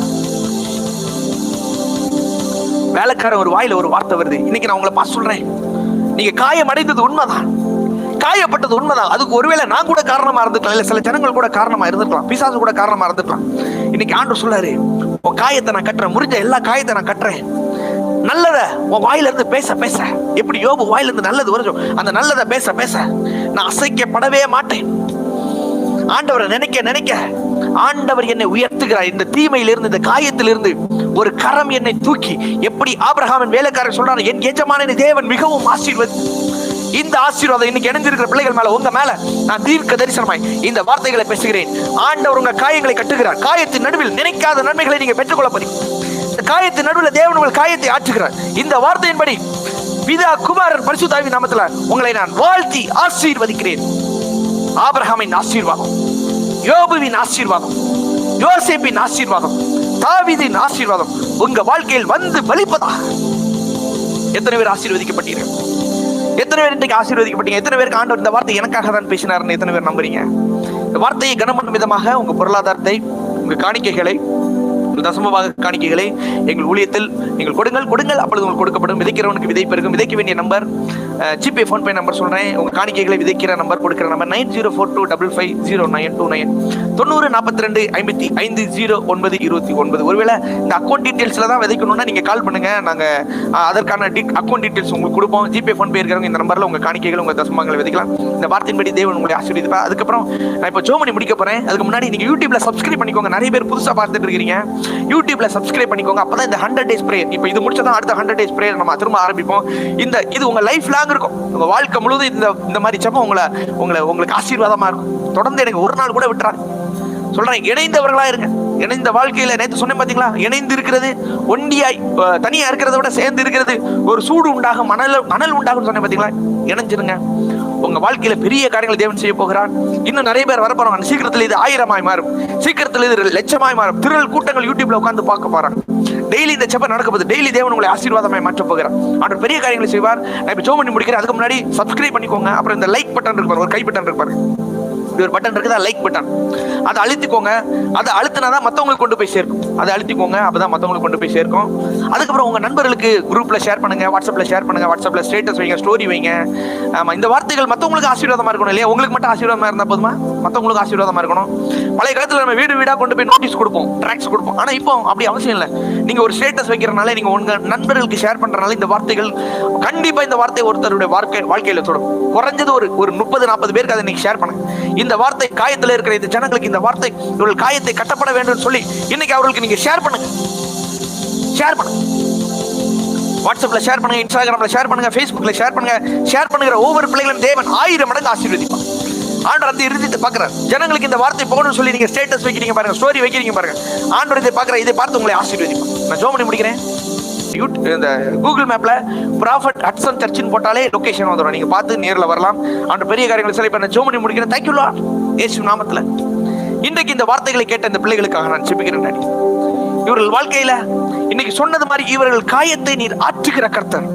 வேலைக்காரன் ஒரு வாயில ஒரு வார்த்தை வருது. இன்னைக்கு நான் உங்களை பார்த்து சொல்றேன், நீங்க காயம் அடைந்தது உண்மைதான், காயப்பட்டது உண்மைதான். அதுக்கு ஒருவேளை நான் கூட காரணமா இருந்துக்கலாம், இல்ல சில ஜனங்கள் கூட காரணமா இருந்திருக்கலாம், பிசாசு கூட காரணமா இருந்திருக்கலாம். இன்னைக்கு ஆண்டவர் சொல்றாரு, உன் காயத்தை நான் கட்டுறேன், முடிஞ்ச எல்லா காயத்தை நான் கட்டுறேன். நல்லத உன் வாயில இருந்து பேச பேச, எப்படி யோபு வாயில இருந்து நல்லது வருதோ அந்த நல்லதை பேச பேச நான் அசைக்கப்படவே மாட்டேன். ஆண்டவரை நினைக்க நினைக்க ஆண்டவர் என்னை உயர்த்துகிறார். இந்த தீமையிலிருந்து, இந்த காயத்திலிருந்து ஒரு கரம் என்னை தூக்கி, எப்படி ஆபிரகாமின் வேலைக்காரர் சொல்றாரு, என் எஜமான தேவன் மிகவும் ஆசீர்வதி. இந்த ஆசீர்வாதம் இன்னைக்கு இணைஞ்சிருக்கிற பிள்ளைகள் மேல, உங்க மேல நான் தீர்க்க தரிசனமாய் இந்த வார்த்தைகளை பேசுகிறேன். ஆண்டவர் உங்க காயங்களை கட்டுகிறார். காயத்தின் நடுவில் நினைக்காத நன்மைகளை நீங்க பெற்றுக்கொள்ள போறீங்க. இந்த காயத்தின் நடுவில் தேவன் உங்கள் காயத்தை ஆற்றுகிறார். இந்த வார்த்தையின்படி பிதா, குமாரன், பரிசுத்த ஆவியின் நாமத்தில் உங்களை நான் வாழ்த்தி ஆசீர்வதிக்கிறேன். ஆபிரகாமின் ஆசீர்வாதம், யோபுவின் ஆசீர்வாதம், யோசேப்பின் ஆசீர்வாதம், தாவீதின் ஆசீர்வாதம் உங்க வாழ்க்கையில் வந்து பலிப்பதா. எத்தனை பேர் ஆசீர்வதிக்கப்பட்டீர்கள்? எத்தனை பேர் இன்றைக்கு ஆசீர்வதிக்கப்பட்டீங்க? எத்தனை பேருக்கு ஆண்டவர் இந்த வார்த்தை எனக்காக தான் பேசினார்னு எத்தனை பேர் நம்புறீங்க? இந்த வார்த்தையை கனமண்ணும் விதமாக உங்க பொருளாதாரத்தை, உங்க காணிக்கைகளை, தசமபாக காணிக்கைகளை எங்கள் ஊழியத்தில் நீங்கள் கொடுங்கள். அப்பொழுது உங்களுக்கு கொடுக்கப்படும். விதைக்கிறவனுக்கு விதை பெருகும். விதைக்க வேண்டிய நம்பர், ஜிபே, ஃபோன்பே நம்பர் சொல்றேன். உங்க காணிக்கைகளை விதைக்கிற நம்பர், கொடுக்கிற நம்பர் 9042550929 9042550929. ஒருவேளை இந்த அக்கௌண்ட் டீடைல்ஸ்ல தான் விதைக்கணும்னா நீங்க கால் பண்ணுங்க. நாங்க அதற்கான அக்கௌண்ட் டீடைல்ஸ் உங்களுக்கு கொடுப்போம். ஜிபே, ஃபோன்பே இருக்கிறவங்க இந்த நம்பர்ல உங்க காணிக்கைகள், உங்க தசமங்களை விதைக்கலாம். இந்த வார்த்தையின்படி தேவன் உங்களை ஆசீர்வதிப்பார். அதுக்கப்புறம் நான் இப்போ ஜெபம் பண்ணி முடிக்க போறேன். அதுக்கு முன்னாடி நீங்க யூடியூப்ல சப்ஸ்கிரைப் பண்ணிக்கோங்க. நிறைய பேர் புதுசா பார்த்துட்டு இருக்கீங்க. யூடியூப்ல சப்ஸ்கிரைப் பண்ணிக்கோங்க. அப்பதான் இந்த 100 days prayer, இப்போ இது முடிச்சதான் அடுத்த 100 days prayer நம்ம திரும்ப ஆரம்பிப்போம். இது உங்க லைஃப் லாங் இருக்கும். உங்க வாழ்க்கை முழுவதும் இந்த மாதிரி ஜெபம் உங்களுக்கு ஆசீர்வாதமா இருக்கும். தொடர்ந்து எனக்கு ஒரு நாள் கூட விட்டுறாங்க. சொல்றேன், இணைந்தவர்களா இருங்க. இணைந்த வாழ்க்கையில நேற்று சொன்னேன் பாத்தீங்களா, இணைந்து இருக்கிறது ஒண்டியாய், தனியா இருக்கிறத விட சேர்ந்து இருக்கிறது ஒரு சூடு உண்டாகும், அனல் உண்டாகும் சொன்னேன் பாத்தீங்களா. இணைஞ்சிருங்க. உங்க வாழ்க்கையில பெரிய காரியங்களை தேவன் செய்ய போகிறார். இன்னும் நிறைய பேர் வர போறாங்க. சீக்கிரத்தில் இது 1000 மாறும். சீக்கிரத்தில் இது 1,00,000 மாறும். திரள் கூட்டங்கள் யூடியூப்ல உட்கார்ந்து பார்க்க போறாங்க. டெய்லி இந்த ஜெபம் நடக்குது. டெய்லி தேவன் உங்களை ஆசீர்வாதமாய் மாற்ற போகிறார். அவர் பெரிய காரியங்களை செய்வார். நான் இப்ப ஜெபம் பண்ணி முடிக்கிறேன். அதுக்கு முன்னாடி சப்ஸ்கிரைப் பண்ணிக்கோங்க. அப்புறம் இந்த லைக் பட்டன் இருக்கு, ஒரு கை பட்டன் இருக்கு, ஒரு பட்டன் இருக்குது, லைக் பட்டன். அதை அழுத்திக்கோங்க. அதை அழுத்தினாதான் மற்றவங்களுக்கு கொண்டு போய் சேர்க்கும். அதை அழுத்திக்கோங்க, அப்பதான் மற்றவங்களுக்கு கொண்டு போய் சேர்க்கும். அதுக்கப்புறம் உங்க நண்பர்களுக்கு குரூப்ல ஷேர் பண்ணுங்க, வாட்ஸ்அப்ல ஷேர் பண்ணுங்க, வாட்ஸ்அப்ல ஸ்டேட்டஸ் வைங்க, ஸ்டோரி வைங்க. ஆமா, இந்த வார்த்தைகள் மற்றவங்களுக்கு ஆசீர்வாதமா இருக்கணும் இல்லையா? உங்களுக்கு மட்டும் ஆசீர்வாதமா இருந்தா போதுமா? மற்றவங்களுக்கு ஆசீர்வாதமா இருக்கணும். பழைய காலத்துல நம்ம வீடு வீடா கொண்டு போய் நோட்டீஸ் கொடுப்போம், ட்ராக்ஸ் கொடுப்போம். ஆனா இப்போ அப்படி அவசியம் இல்லை. நீங்க ஒரு ஸ்டேட்டஸ் வைக்கிறனால, நீங்க உங்க நண்பர்களுக்கு ஷேர் பண்றதுனால இந்த வார்த்தைகள் கண்டிப்பா, இந்த வார்த்தை ஒருத்தருடைய வாழ்க்கையில தொடும். குறைஞ்சது ஒரு 30-40 பேருக்கு அதை நீங்க ஷேர் பண்ணுங்க. இந்த வார்த்தை காயத்தில் இருக்கிற இந்த ஜனங்களுக்கு, இந்த வார்த்தை இவர்கள் காயத்தை கட்டப்பட வேண்டும் சொல்லி இன்னைக்கு அவர்களுக்கு நீங்க ஷேர் பண்ணுங்க. வாட்ஸ்அப்ல ஷேர் பண்ணுங்க, இன்ஸ்டாகிராம்ல ஷேர் பண்ணுங்க, ஃபேஸ்புக்ல ஷேர் பண்ணுங்க. ஷேர் பண்ணுகிற ஒவ்வொரு பிள்ளைகளும் தேவன் 1000 மடங்கு ஆசீர்வதிப்பார். ஆண்டவர் அந்த இறுதியை பார்க்கிறார். ஜனங்களுக்கு இந்த வார்த்தை போகணும்னு சொல்லி நீங்க ஸ்டேட்டஸ் வைக்கிறீங்க பாருங்க, ஸ்டோரி வைக்கிறீங்க பாருங்க. ஆண்டவர் இதை பார்க்கிற, இதை பார்த்து உங்களை ஆசீர்வதிப்பார். நான் ஜெபம் பண்ணி முடிக்கிறேன். இந்த கூகுள் மேப்ல ப்ராஃபட் ஹட்சன் சர்ச்சின்னு போட்டாலே லொகேஷன் வந்துடும். நீங்க பார்த்து நேரில் வரலாம். அந்த பெரிய காரியங்களை சொல்லி பண்ண ஜெபம் பண்ணி முடிக்கிறேன். தேங்க்யூ லார்ட், இயேசு நாமத்துல. இன்றைக்கு இந்த வார்த்தைகளை கேட்ட இந்த பிள்ளைகளுக்காக நான் ஜெபிக்கிறேன். இவர்கள் வாழ்க்கையில இன்னைக்கு சொன்னது மாதிரி இவர்கள் காயத்தை நீர் ஆற்றுகிற கர்த்தர்.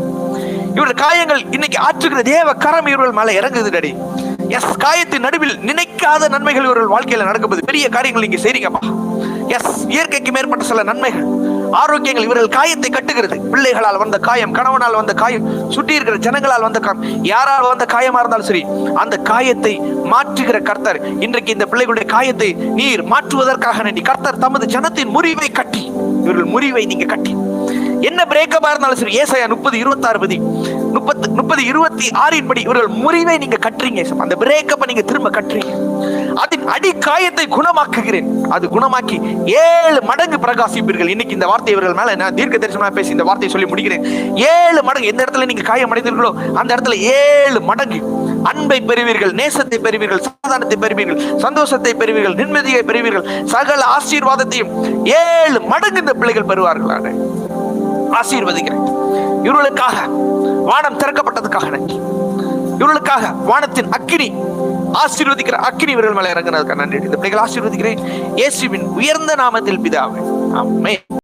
இவர்கள் காயங்கள் இன்னைக்கு ஆற்றுகிற தேவ கரம் இவர்கள் மேல இறங்குது டாடி. எஸ், காயத்தின் நடுவில் நினைக்காத நன்மைகள் இவர்கள் வாழ்க்கையில நடக்கும்போது பெரிய காரியங்கள் நீங்க செய்றீங்கப்பா. எஸ், இயற்கைக்கு மேற்பட்ட சில நன்மைகள், ஆரோக்கியங்கள் இவர்கள் காயத்தை கட்டுகிறது. பிள்ளைகளால் வந்த காயம், கணவனால் வந்த காயம், சுற்றி இருக்கிற ஜனங்களால் வந்த காயம், யாரால் வந்த காயமா இருந்தாலும் சரி, அந்த காயத்தை மாற்றுகிற கர்த்தர் இன்றைக்கு இந்த பிள்ளைகளுடைய காயத்தை நீர் மாற்றுவதற்காக நன்றி. கர்த்தர் தமது ஜனத்தின் முறிவை கட்டி, இவர்கள் முறிவை நீங்க கட்டி, என்ன பிரேக்கபா இருந்தாலும் சரி, ஏசாயா 30:26 படி இவர்கள் முறிவை நீங்க கட்டுறீங்க. அந்த பிரேக்கப்பை நீங்க திரும்ப கட்டுறீங்க. அதன் அடி காயத்தை குணமாக்குகிறேன். அது குணமாக்கி 7 மடங்கு பிரகாசிப்பீர்கள். இன்னைக்கு இந்த வார்த்தை இவர்கள் மேல நான் தீர்க்க தரிசனமா பேசி இந்த வார்த்தையை சொல்லி முடிக்கிறேன். 7 மடங்கு. எந்த இடத்துல நீங்க காயம் அடைந்தீர்களோ அந்த இடத்துல 7 மடங்கு அன்பை பெறுவீர்கள், நேசத்தை பெறுவீர்கள், சமாதானத்தை பெறுவீர்கள், சந்தோஷத்தை பெறுவீர்கள், நிம்மதியை பெறுவீர்கள், சகல ஆசீர்வாதத்தையும் 7 மடங்கு இந்த பிள்ளைகள் பெறுவார்கள். ஆசீர்வதிக்கிறேன். இவர்களுக்காக வானம் திறக்கப்பட்டதுக்காக நன்றி. இவர்களுக்காக வானத்தின் அக்கினி, ஆசீர்வதிக்கிற அக்கினி இவர்கள் மேல இறங்குனதுக்காக நன்றி. இந்த பிள்ளைகள் ஆசீர்வதிக்கிறேன் இயேசுவின் உயர்ந்த நாமத்தில் பிதாவே, ஆமென்.